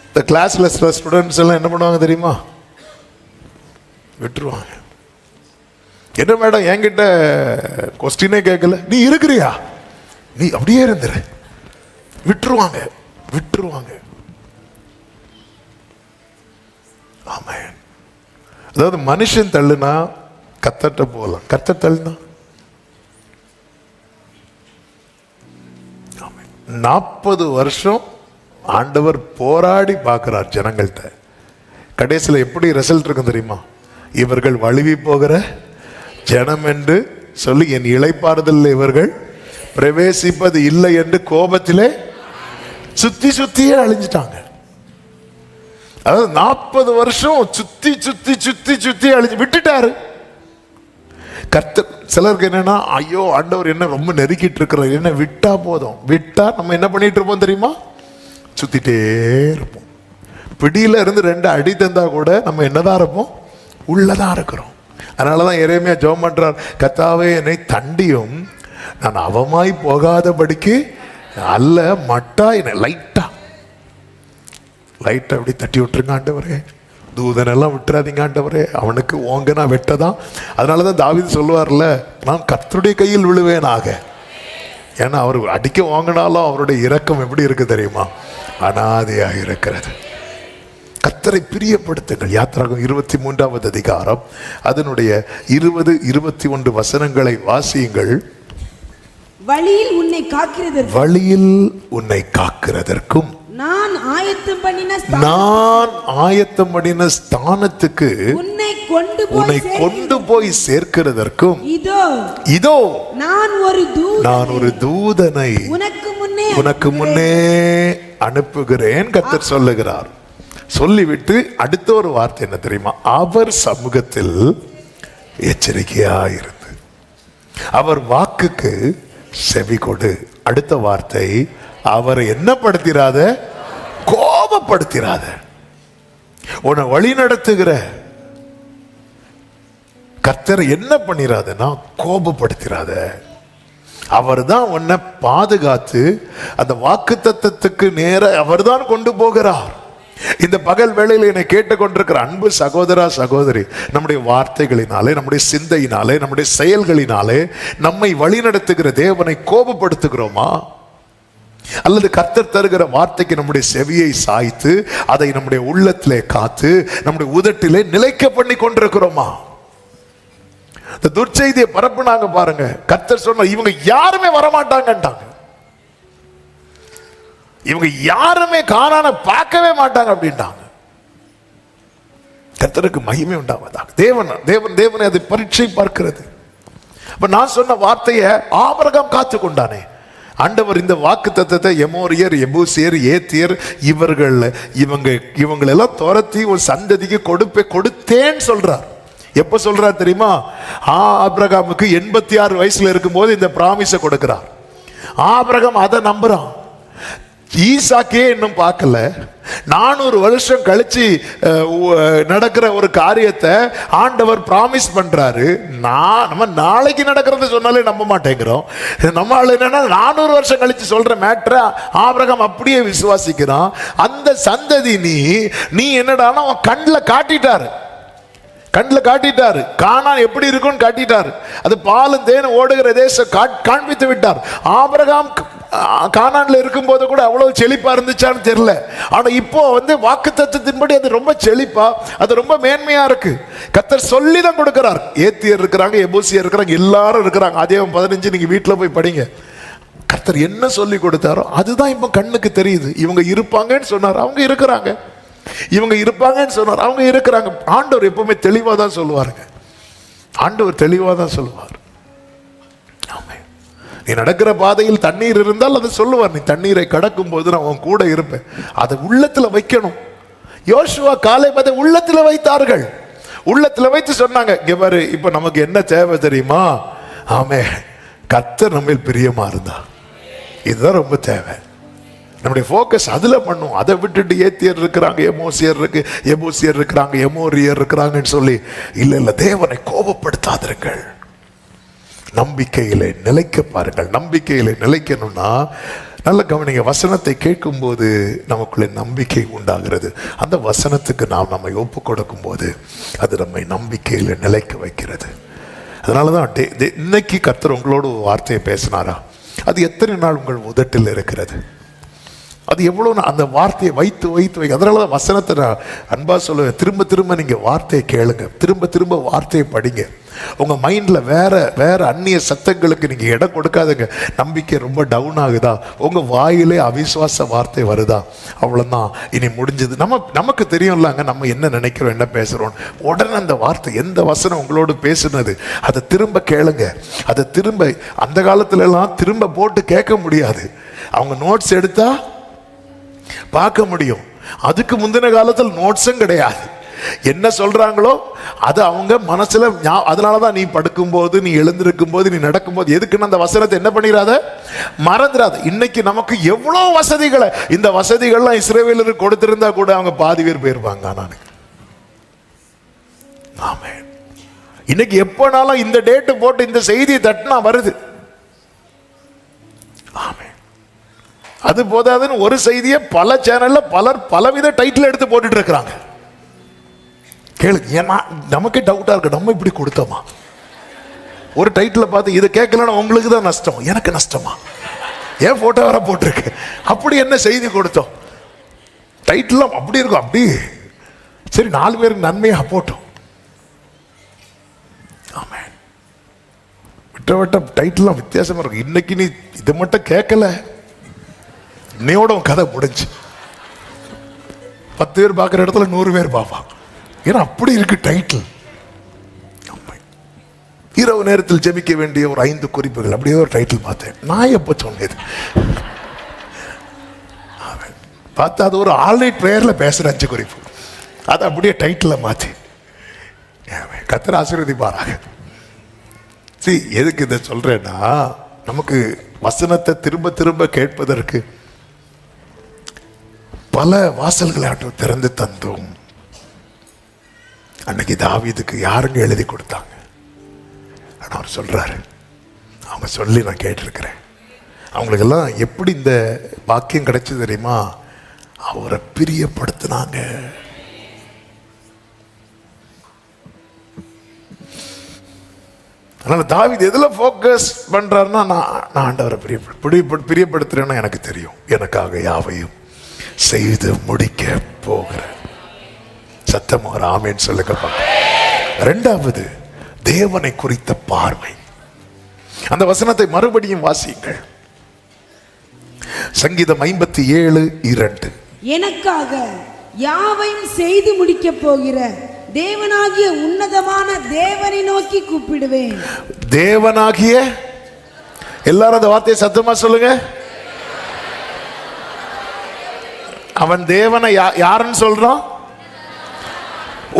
இந்த கிளாஸ்ல ஸ்டூடெண்ட்ஸ் எல்லாம் என்ன பண்ணுவாங்க தெரியுமா? விட்டுருவாங்க. என்ன மேடம் என்கிட்ட கொஸ்டினே கேட்கல, நீ இருக்கிறியா, நீ அப்படியே இருந்துரு. விட்டுருவாங்க. ஆமென். அதாவது மனுஷன் தள்ளுனா கர்த்தர்ட்ட போகலாம், கர்த்தர் தள்ளுனா 40 வருஷம் ஆண்டவர் போராடி பார்க்கிறார் ஜனங்கள்கிட்ட. கடைசியில் எப்படி ரிசல்ட் இருக்கும் தெரியுமா? இவர்கள் வழுவி போகிற ஜனம் என்று சொல்லி என் இளைப்பாறுதல் இவர்கள் பிரவேசிப்பது இல்லை என்று கோபத்திலே சுத்தி சுத்தியே அழிஞ்சிட்டாங்க. அதாவது 40 வருஷம் சுத்தி சுத்தி சுத்தி சுத்தி அழிஞ்சு விட்டுட்டாரு கர்த்தர். சிலருக்கு என்னன்னா, ஐயோ ஆண்டவர் என்ன ரொம்ப நெருக்கிட்டு இருக்கிறார், என்ன விட்டா போதும். விட்டா நம்ம என்ன பண்ணிட்டு இருப்போம் தெரியுமா? சுத்திட்டே இருப்போம். பிடியில இருந்து 2 அடி தந்தா கூட நம்ம என்னதான் இருப்போம்? உள்ளதான் இருக்கிறோம். அதனாலதான் எரேமியா ஜெபம் பண்றார், கர்த்தாவே என்னை தண்டியும், நான் அவமாய் போகாதபடிக்கு அல்ல மட்டா என்னை லைட்டா அப்படி தட்டி விட்டுருங்க ஆண்டவரே. தூதனெல்லாம் விட்டுறாதீங்க ஆண்டவரே, அவனுக்கு ஓங்க நான் வெட்டதான். அதனாலதான் தாவீது சொல்லுவார்ல, நான் கர்த்தருடைய கையில் விழுவேனாக. ஏன்னா அவர் அடிக்க வாங்கினாலும் அவருடைய இரக்கம் எப்படி இருக்கு தெரியுமா? அனாதையாக இருக்கிறது. கர்த்தரை பிரியப்படுத்துங்கள். யாத்திராகம் 23வது அதிகாரம் அதனுடைய 20, 21 வசனங்களை வாசியுங்கள். வழியில் உன்னை காக்கிறதற்கும் நான் ஆயத்தம் பண்ணின ஸ்தானத்துக்கு உன்னை கொண்டு போய் சேர்க்கிறதற்கும் இதோ நான் ஒரு தூதனை உனக்கு முன்னே அனுப்புகிறேன் கர்த்தர் சொல்லுகிறார். சொல்லிவிட்டு அடுத்த ஒரு வார்த்தை என்ன தெரியுமா? அவர் சமூகத்தில் எச்சரிக்கையாயிருந்து அவர் வாக்குக்கு செவி கொடு. அடுத்த வார்த்தை, அவரை என்ன படுத்திராத, கோபப்படுத்திராத. உன்னை வழி நடத்துகிற கர்த்தரை என்ன பண்ணிராதனா கோபப்படுத்திராத. அவர் தான் உன்னை பாதுகாத்து அந்த வாக்கு தத்தத்துக்கு நேர அவர் தான் கொண்டு போகிறார். இந்த பகல் வேளையில் என்னை கேட்டுக்கொண்டிருக்கிற அன்பு சகோதரா சகோதரி, நம்முடைய வார்த்தைகளினாலே, நம்முடைய சிந்தையினாலே, நம்முடைய செயல்களினாலே நம்மை வழிநடத்துகிற தேவனை கோபப்படுத்துகிறோமா? அல்லது கர்த்தர் தருகிற வார்த்தைக்கு நம்முடைய செவியை சாய்த்து அதை நம்முடைய உள்ளத்திலே காத்து நம்முடைய உதட்டிலே நிலைக்க பண்ணி கொண்டிருக்கிறோமா? இந்த துர்ச்செய்தியை பரப்புனாங்க பாருங்க. கர்த்தர் சொன்ன இவங்க யாருமே வரமாட்டாங்கன்றாங்க, இவங்க யாருமே கானானை பார்க்கவே மாட்டாங்க அப்படின்ட்டாங்க. கர்த்தருக்கு மகிமை உண்டாவதாக. தேவனை அதை பரீட்சை பார்க்கிறது. அப்ப நான் சொன்ன வார்த்தையை ஆபிரகாம் காத்து கொண்டானே. ஆண்டவர் இந்த வாக்கு தத்தத்தை எமோரியர், எபூசியர், ஏத்தியர் இவங்களெல்லாம் துரத்தி ஒரு சந்ததிக்கு கொடுத்தேன்னு சொல்றார். எப்ப சொல்றார் தெரியுமா? ஆபிரகாமுக்கு 86 வயசுல இருக்கும்போது இந்த பிராமிஸை கொடுக்கிறார். ஆபிரகாம் அதை நம்புறான். ஈசாக்கே இன்னும் பார்க்கல. 400 வருஷம் கழிச்சு நடக்கிற ஒரு காரியத்தை ஆண்டவர் பிராமிஸ் பண்றாரு. நம்ம நாளைக்கு நடக்கிறத சொன்னாலே நம்ப மாட்டேங்கிறோம். நம்ம என்னன்னா 400 வருஷம் கழிச்சு சொல்ற மேட்ரை ஆபிரகாம் அப்படியே விசுவாசிக்கிறான். அந்த சந்ததி நீ என்னடானா அவன் கண்ணில் காட்டிட்டாரு. கானான் எப்படி இருக்கும்னு காட்டிட்டாரு. அது பாலும் தேனும் ஓடுகிற தேசம் காண்பித்து விட்டார். ஆபிரகாம் கானான்ல இருக்கும் போது கூட அவ்வளவு செழிப்பா இருந்துச்சான்னு தெரியல. ஆனா இப்போ வாக்குத்தத்தத்தின்படி அது ரொம்ப செழிப்பா, அது ரொம்ப மேன்மையா இருக்கு. கர்த்தர் சொல்லிதான் கொடுக்கிறார். ஏத்தியர் இருக்கிறாங்க, எபூசியர் இருக்கிறாங்க, எல்லாரும் இருக்கிறாங்க. ஆதியாகமம் 15 நீங்க வீட்டுல போய் படிங்க. கர்த்தர் என்ன சொல்லி கொடுத்தாரோ அதுதான் இப்ப கண்ணுக்கு தெரியுது. இவங்க இருப்பாங்கன்னு சொன்னார், அவங்க இருக்கிறாங்க. இவங்க இருப்பாங்கன்னு சொன்னார், அவங்க இருக்கிறாங்க. ஆண்டவர் எப்பவுமே தெளிவா தான் சொல்லுவாருங்க. ஆண்டவர் தெளிவா தான் சொல்லுவார். நீ நடக்கிற பாதையில் தண்ணீர் இருந்தால் அதை சொல்லுவார். நீ தண்ணீரை கடக்கும் போது நான் உன் கூட இருப்பேன். அதை உள்ளத்துல வைக்கணும். யோசுவா காலேப் அதை உள்ளத்துல வைத்தார்கள். உள்ளத்துல வைத்து சொன்னாங்க, இங்க பாரு, இப்ப நமக்கு என்ன தேவை தெரியுமா? ஆமே, கர்த்தர் நம்ம பிரியமா இருந்தா இதுதான் ரொம்ப தேவை. நம்முடைய ஃபோக்கஸ் அதுல பண்ணும். அதை விட்டுட்டு ஏத்தியர் இருக்கிறாங்க, எபூசியர் இருக்கிறாங்க, எமோரியர் இருக்கிறாங்கன்னு சொல்லி இல்ல, தேவனை கோபப்படுத்தாதிருங்கள். நம்பிக்கையிலே நிலைக்க பாருங்கள். நம்பிக்கையிலே நிலைக்கணும்னா நல்ல கவனிங்க. வசனத்தை கேட்கும் போது நமக்குள்ளே நம்பிக்கை உண்டாகிறது. அந்த வசனத்துக்கு நாம் நம்மை ஒப்பு கொடுக்கும் போது அது நம்மை நம்பிக்கையில நிலைக்க வைக்கிறது. அதனாலதான் இன்னைக்கு கர்த்தர் உங்களோட ஒரு வார்த்தையை பேசினாரா, அது எத்தனை நாள் உங்கள் உதட்டில் இருக்கிறது? அது எவ்வளவு அந்த வார்த்தையை வைத்து அதனாலதான் வசனத்தை நான் அன்பா சொல்லுவேன். திரும்ப நீங்க வார்த்தையை கேளுங்க, திரும்ப வார்த்தையை படிங்க. உங்க மைண்ட்ல வேற வேற அந்நிய சத்தங்களுக்கு நீங்க இடம் கொடுக்காதுங்க. நம்பிக்கை ரொம்ப டவுன் ஆகுதா, உங்க வாயிலே அவிசுவாச வார்த்தை வருதா, அவ்வளவுதான், இனி முடிஞ்சது. நமக்கு தெரியும்லாங்க நம்ம என்ன நினைக்கிறோம், என்ன பேசுறோம். உடனே அந்த வார்த்தை, எந்த வசனம் உங்களோடு பேசுனது, அதை திரும்ப கேளுங்க. அதை திரும்ப, அந்த காலத்துல எல்லாம் திரும்ப போட்டு கேட்க முடியாது, அவங்க நோட்ஸ் எடுத்தா பார்க்க முடியும். அதுக்கு முந்தின காலத்தில் நோட்ஸும் கிடையாது. என்ன சொல்றாங்களோ அது அவங்க மனசுல. அதனாலதான் நீ படுக்கும்போது, நீ எழுந்திருக்கும் போது, நீ நடக்கும்போது, எதுக்குன்னு அந்த வசனத்தை என்ன பண்ணிடாத, மறந்துடாத. இன்னைக்கு நமக்கு எவ்வளவு வசதிகளை, இந்த வசதிகள்லாம் இஸ்ரவேலருக்கு கொடுத்திருந்தா கூட அவங்க பாதி பேர் போயிருப்பாங்க. நான் ஆமே, இன்னைக்கு எப்பனாலும் இந்த டேட்டு போட்டு இந்த செய்தியை தட்டினா வருது. ஆமே, அது போதாதுன்னு ஒரு செய்தியை பல சேனல்ல பலர் பலவித டைட்டில் எடுத்து போட்டுட்டு இருக்கிறாங்க. கேளுங்க, ஏன்னா நமக்கு டவுட்டா இருக்கு, நம்ம இப்படி கொடுத்தோமா? ஒரு டைட்டில் பார்த்து இதை கேட்கலன்னா உங்களுக்கு தான் நஷ்டம், எனக்கு நஷ்டமா? ஏன் போட்டோ வர போட்டிருக்கு, அப்படி என்ன செய்தி கொடுத்தோம்? டைட்டில் அப்படி இருக்கும், அப்படி சரி 4 பேருக்கு நன்மையா போட்டோம். ஆமா, விட்ட டைட்டில் வித்தியாசமா இருக்கும். இன்னைக்கு நீ இதை மட்டும் கேட்கல, இன்னையோட கதை முடிஞ்சு. 10 பேர் பார்க்குற இடத்துல 100 பேர் பார்ப்பான். ஏன்னா அப்படி இருக்கு டைட்டில். இரவு நேரத்தில் ஜெபிக்க வேண்டிய ஒரு 5 குறிப்புகள், அப்படியே ஒரு டைட்டில் பார்த்தேன். நான் எப்போ சொன்னது பார்த்தா அது ஒரு ஆல்ரைட் பிரேயர்ல பேசுற 5 குறிப்பு, அதை அப்படியே டைட்டில் மாற்றி. கர்த்தர் ஆசீர்வதிப்பாராக. சரி, எதுக்கு இதை சொல்றேன்னா, நமக்கு வசனத்தை திரும்ப திரும்ப கேட்பதற்கு பல வாசல்களை ஆண்டவர் திறந்து தந்தோம். அன்னைக்கு தாவீதுக்கு யாருங்க எழுதி கொடுத்தாங்க? ஆனால் அவர் சொல்றாரு, அவங்க சொல்லி நான் கேட்டிருக்கிறேன். அவங்களுக்கெல்லாம் எப்படி இந்த பாக்கியம் கிடைச்சது தெரியுமா? அவரை பிரியப்படுத்தினாங்க. அதனால தாவீது எதுல போக்கஸ் பண்றாருன்னா, நான் ஆண்டவரை பிரியப்படுத்துறேன்னா எனக்கு தெரியும், எனக்காக யாவையும் செய்து முடிக்க போகிறேன். சத்தம் ஒரு ஆமேன்னு சொல்லுங்க. 2வது, தேவனை குறித்த பார்வை. அந்த வசனத்தை மறுபடியும் வாசியுங்கள். சங்கீதம் 57:2. எனக்காக யாவையும் செய்து முடிக்க போகிற தேவனாகிய உன்னதமான தேவனை நோக்கி கூப்பிடுவேன். தேவனாகிய, எல்லாரும் அந்த வார்த்தையை சத்தமா சொல்லுங்க. அவன் தேவனை யாருன்னு சொல்றான்?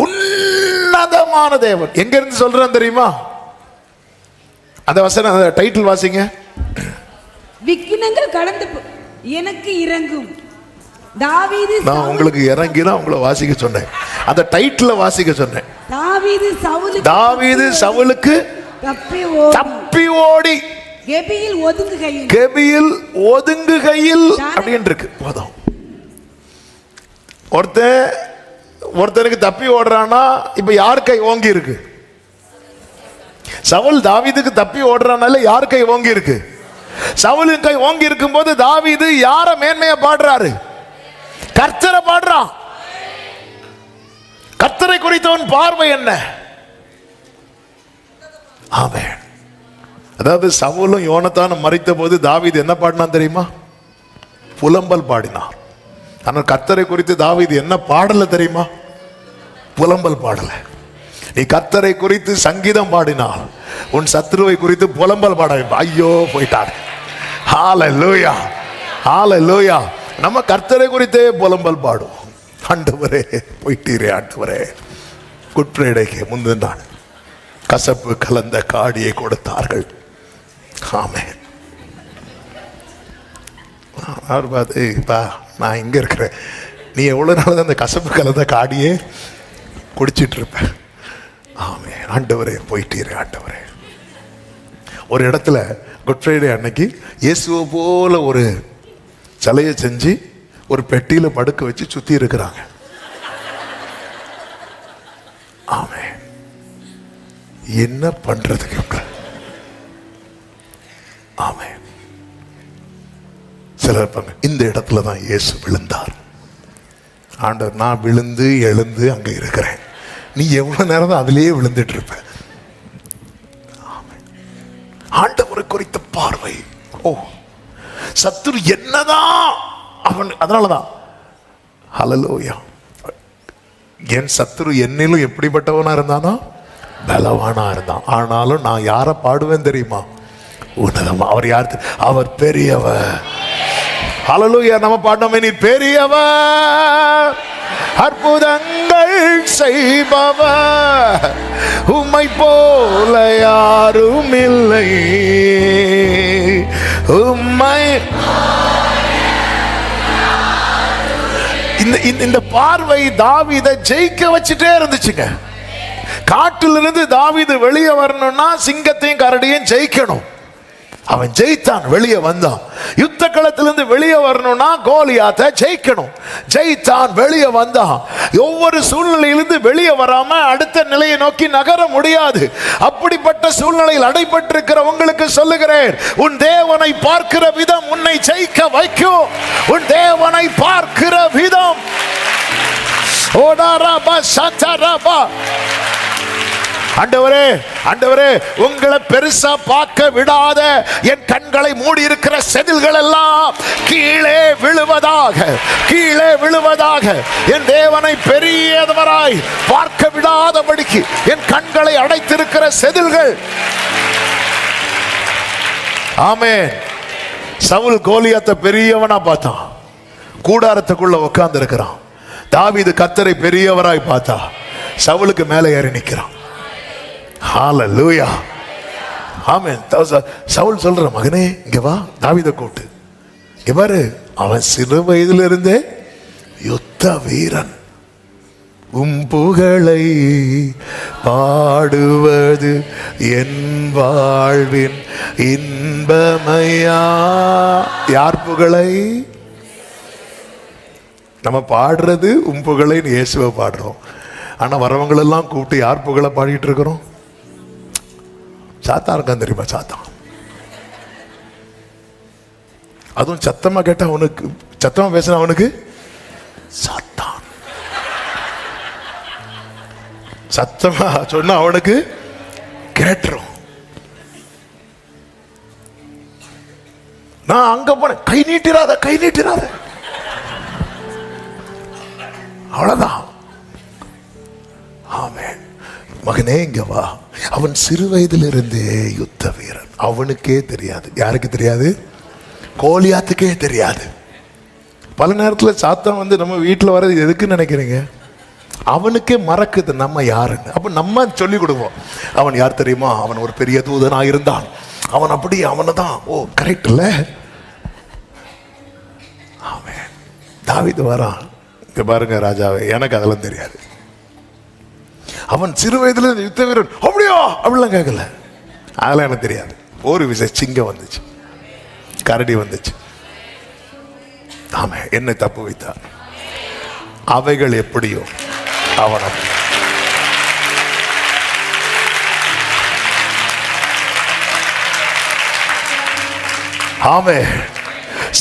உன்னதமான தேவன். எங்க இருந்து சொல்றான் தெரியுமா? அந்த வசனம், அந்த டைட்டில் வாசிங்க. விக்கினங்கள் கடந்து எனக்கு இறங்கும். தாவீது, நான் உங்களுக்கு இறங்கினா உங்களை வாசிக்க சொன்னேன், அந்த டைட்டில் வாசிக்க சொன்னேன். தாவீது சவுலுக்கு தப்பி ஓடி கெபியில் ஒதுங்குகையில் அப்படின்னு இருக்கு. போதும். ஒருத்தனுக்கு தப்பி ஓடுறானா, இப்ப யார் கை ஓங்கி இருக்கு? சவுல் தாவீதுக்கு தப்பி ஓடுறானால யார் கை ஓங்கி இருக்கு? சவுலின் கை ஓங்கி இருக்கும் போது தாவீது யார மேன்மையா பாடுறாரு? கர்த்தரை பாடுறான். கர்த்தரை குறித்தவன் பார்வை என்ன? ஆமென். அதாவது சவுலும் யோனத்தானும் மரித்த போது தாவீது என்ன பாடினான் தெரியுமா? புலம்பல் பாடினான். ஆனால் கர்த்தரை குறித்து தாவீது என்ன பாடல தெரியுமா? புலம்பல் பாடல. நீ கர்த்தரை குறித்து சங்கீதம் பாடினால் உன் சத்ருவை குறித்து புலம்பல் பாட, ஐயோ போயிட்டார். ஹல்லேலூயா, ஹல்லேலூயா. நம்ம கர்த்தரை குறித்தே புலம்பல் பாடுவோம். ஆண்டவரே போயிட்டீரே, ஆண்டவரே. குட் ஃப்ரைடேக்கு முந்தின நாள் கசப்பு கலந்த காடியை கொடுத்தார்கள். ஆமென். அவர் பார்த்து, நான் இங்க இருக்கிறேன், நீ எவ்வளவு நாள் தான் அந்த கசப்பு கலந்த காடியே குடிச்சிட்டு இருப்ப. ஆமே, ஆண்டவரே போயிட்டீரே, ஆண்டவரே. ஒரு இடத்துல குட் ஃப்ரைடே அன்னைக்கு இயேசுவை போல ஒரு சிலையை செஞ்சு ஒரு பெட்டியில படுக்க வச்சு சுத்தி இருக்கிறாங்க. ஆமே, என்ன பண்றதுக்கு? ஆமே, சிலர் இந்த இடத்துல தான் இயேசு விழுந்தார். ஆண்டவர், நான் விழுந்து எழுந்து அங்க இருக்கிறேன், நீ எவ்வளவு நேரம் தான் அதிலேயே விழுந்துட்டு இருப்ப. ஆண்டவரை குறித்த பார்வை. ஓ, சத்துரு என்னதான் அவன், அதனாலதான் ஹல்லேலூயா, என் சத்துரு என்னிலும் எப்படிப்பட்டவனா இருந்தானா, பலவானா இருந்தான். ஆனாலும் நான் யாரை பாடுவேன் தெரியுமா? உன்னதமா. அவர் யார்? அவர் பெரியவர். ஹல்லேலூயா. நம்ம பாடணுமே, நீ பெரியவர், அற்புதங்கள் செய்பவர், உம்மை போல யாரும் இல்லை, உம்மை. இந்த பார்வை தாவீதை ஜெயிக்க வச்சுட்டே இருந்துச்சுங்க. காட்டிலிருந்து தாவீது வெளியே வரணும்னா சிங்கத்தையும் கரடியும் ஜெயிக்கணும். அவன் ஜெயித்தான், வெளியே வந்தான். யுத்த களத்திலிருந்து வெளியே வரணும்னா கோலியாத்தை ஜெயிக்கணும். ஜெயித்தான், வெளியே வந்தான். ஒவ்வொரு சூழ்நிலையிலிருந்து வெளியே வராம அடுத்த நிலையை நோக்கி நகர முடியாது. அப்படிப்பட்ட சூழ்நிலையில் அடைபட்டிருக்கிற உங்களுக்கு சொல்லுகிறேன், உன் தேவனை பார்க்கிற விதம் உன்னை ஜெயிக்க வைக்கும். உன் தேவனை பார்க்கிற விதம். ஓடாராபா சத்தராபா. ஆண்டவரே, ஆண்டவரே, உங்களை பெருசா பார்க்க விடாத என் கண்களை மூடி இருக்கிற செதில்கள் எல்லாம் கீழே விழுவதாக, கீழே விழுவதாக. என் தேவனை பெரியவராய் பார்க்க விடாதபடிக்கு என் கண்களை அடைத்திருக்கிற செதில்கள். ஆமென். சவுல் கோலியாத்தை பெரியவனா பார்த்தான், கூடாரத்துக்குள்ள உட்கார்ந்து இருக்கிறான். தாவீது கர்த்தரை பெரியவராய் பார்த்தா, சவுலுக்கு மேலே ஏறி நிற்கிறான். ஹல்லேலூயா. ஆமென். சவுல் சொல்ற, மகனே இங்க வா, தாவீதை கூட்டு. இங்க பாரு, அவன் சிறு வயதிலிருந்தே யுத்த வீரன். உம் புகழை பாடுவது என் வாழ்வின் இன்பமையா. யார் புகழை? நம்ம பாடுறது உம் புகழை, இயேசுவை பாடுறோம். ஆனா வரவங்களெல்லாம் கூப்பிட்டு யார் புகழை பாடிட்டு இருக்கிறோம்? சாத்தான் இருக்கான் தெரியுமா? சாத்தான். அதுவும் சத்தமா கேட்டா அவனுக்கு, சத்தமா பேசினா அவனுக்கு சாத்தான். சத்தமா சொன்னா அவனுக்கு கேட்டுரும். நான் அங்க போன, கை நீட்டிராத, கை நீட்டிராத, அவ்வளவுதான். ஆமென். மகனே இங்க வா. அவன் சிறு வயதிலிருந்தே யுத்த வீரன். அவனுக்கே தெரியாது. யாருக்கு தெரியாது? கோலியாத்துக்கே தெரியாது. பல நேரத்தில் சாத்தான் வந்து நம்ம வீட்டில் வர்றது எதுக்குன்னு நினைக்கிறீங்க? அவனுக்கே மறக்குது நம்ம யாருன்னு. அப்ப நம்ம சொல்லி கொடுப்போம், அவன் யார் தெரியுமா? அவன் ஒரு பெரிய தூதனாக இருந்தான், அவன் அப்படி, அவனை தான். ஓ, கரெக்ட் இல்ல? ஆமென். தாவீது வரான். இங்க பாருங்க ராஜாவே, எனக்கு அதெல்லாம் தெரியாது. அவன் சிறு வயதுல யுத்த வீரன். அப்படியா? அப்படிலாம் கேட்கல. அதெல்லாம் எனக்கு தெரியாது. ஒரு விஷயம், சிங்கம் வந்துச்சு, கரடி வந்துச்சு. ஆமா, என்னை தப்பு வைத்தார். அவைகள் எப்படியோ அவன் அப்படி. ஆமே.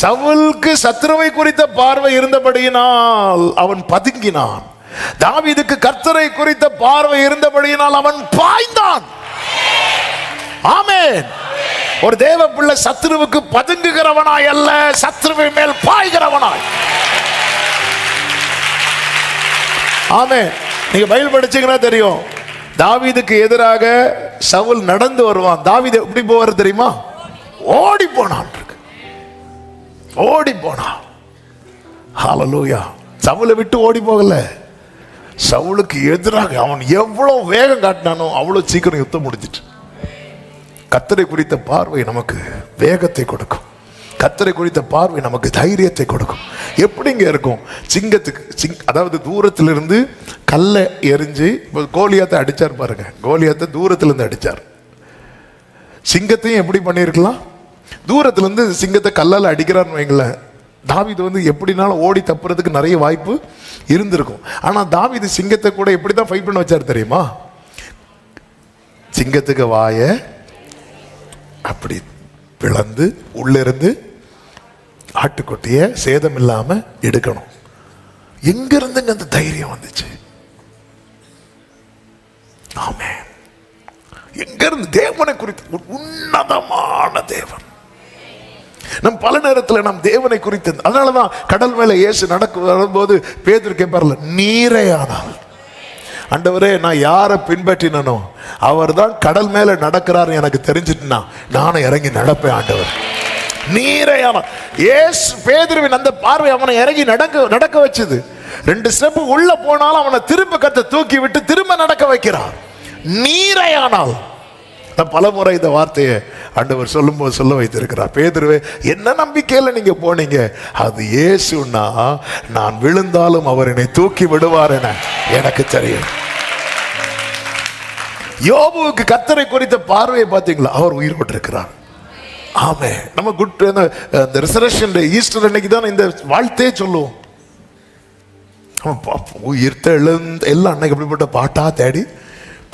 சவுலுக்கு சத்துருவை குறித்த பார்வை இருந்தபடியினால் அவன் பதுங்கினான். தாவீதுக்கு கர்த்தரை குறித்த பார்வை இருந்தபடியினால் அவன் பாய்ந்தான். ஆமென். ஒரு தேவ பிள்ளை சத்துருவுக்கு பதுங்குகிறவனாய் அல்ல, சத்துருவை மேல் பாய்கிறவனாய். ஆமென். நீங்க பைபிள் படிச்சீங்கன்னா தெரியும், தாவீதுக்கு எதிராக சவுல் நடந்து வருவான். தாவீது எப்படி போவார் தெரியுமா? ஓடி போனான், ஓடி போனான். ஹல்லேலூயா. சவுலை விட்டு ஓடி போகல, சவுலுக்கு எதிராக அவன் எவ்வளவு வேகம் காட்டினானோ அவ்வளவு சீக்கிரம் யுத்தம் முடிஞ்சிட்டு. கர்த்தரை குறித்த பார்வை நமக்கு வேகத்தை கொடுக்கும். கர்த்தரை குறித்த பார்வை நமக்கு தைரியத்தை கொடுக்கும். எப்படிங்க இருக்கும்? சிங்கத்துக்கு அதாவது தூரத்திலிருந்து கல்லை எரிஞ்சு, கோலியாத்தை அடிச்சார் பாருங்க. கோலியாத்தை தூரத்திலிருந்து அடிச்சார். சிங்கத்தையும் எப்படி பண்ணியிருக்கலாம்? தூரத்திலிருந்து சிங்கத்தை கல்லால் அடிக்கிறான்னு வைங்களேன். தாவீது வந்து எப்படினாலும் ஓடி தப்புறதுக்கு நிறைய வாய்ப்பு இருந்திருக்கும். ஆனா தாவீது சிங்கத்தை கூட எப்படி தான் ஃபைட் பண்ண வச்சார் தெரியுமா? சிங்கத்துக்கு வாய அப்படி பிளந்து உள்ளிருந்து ஆட்டுக்குட்டிய சேதம் இல்லாம எடுக்கணும். எங்க இருந்துங்க அந்த தைரியம் வந்துச்சு? ஆமென். எங்க இருந்து? தேவனை குறித்து உன்னதமான தேவன். நம் பல நேரத்தில் நம் தேவனை குறித்து, அதனாலதான் கடல் மேல இயேசு வரும்போது பேதுரு கேட்பார்ல, நீரே ஆனால். ஆண்டவரே, நான் யாரை பின்பற்றினோ அவர் தான் கடல் மேல நடக்கிறாரு எனக்கு தெரிஞ்சிட்டுனா நானும் இறங்கி நடப்பேன் ஆண்டவர். நீரே ஆனால். இயேசு பேதுருவின் அந்த பார்வை அவனை இறங்கி நடக்க வச்சது. 2 ஸ்டெப் உள்ள போனாலும் அவனை திரும்ப கத்த தூக்கி விட்டு திரும்ப நடக்க வைக்கிறார். நீரே ஆனால். பல முறை இந்த வார்த்தையை ஆண்டவர் சொல்லும்போது சொல்ல வைத்திருக்கிறார். பேதுருவே, என்ன நம்பிக்கையில நீங்க போனீங்க? அது இயேசுன்னா நான் விழுந்தாலும் அவர் என்னை தூக்கி விடுவார் என எனக்கு தெரியும். யோபுவுக்கு கர்த்தரை குறித்த பார்வையை பார்த்தீங்களா? அவர் உயிரோடு இருக்கிறார். ஆமே. நம்ம குட் இந்த ரிசரக்ஷன் ஈஸ்டர் அன்னைக்கு தான் இந்த வாழ்த்தே சொல்லுவோம். உயிர்த்த எழுந்த எல்லாம் அன்னைக்கு அப்படிப்பட்ட பாட்டா தேடி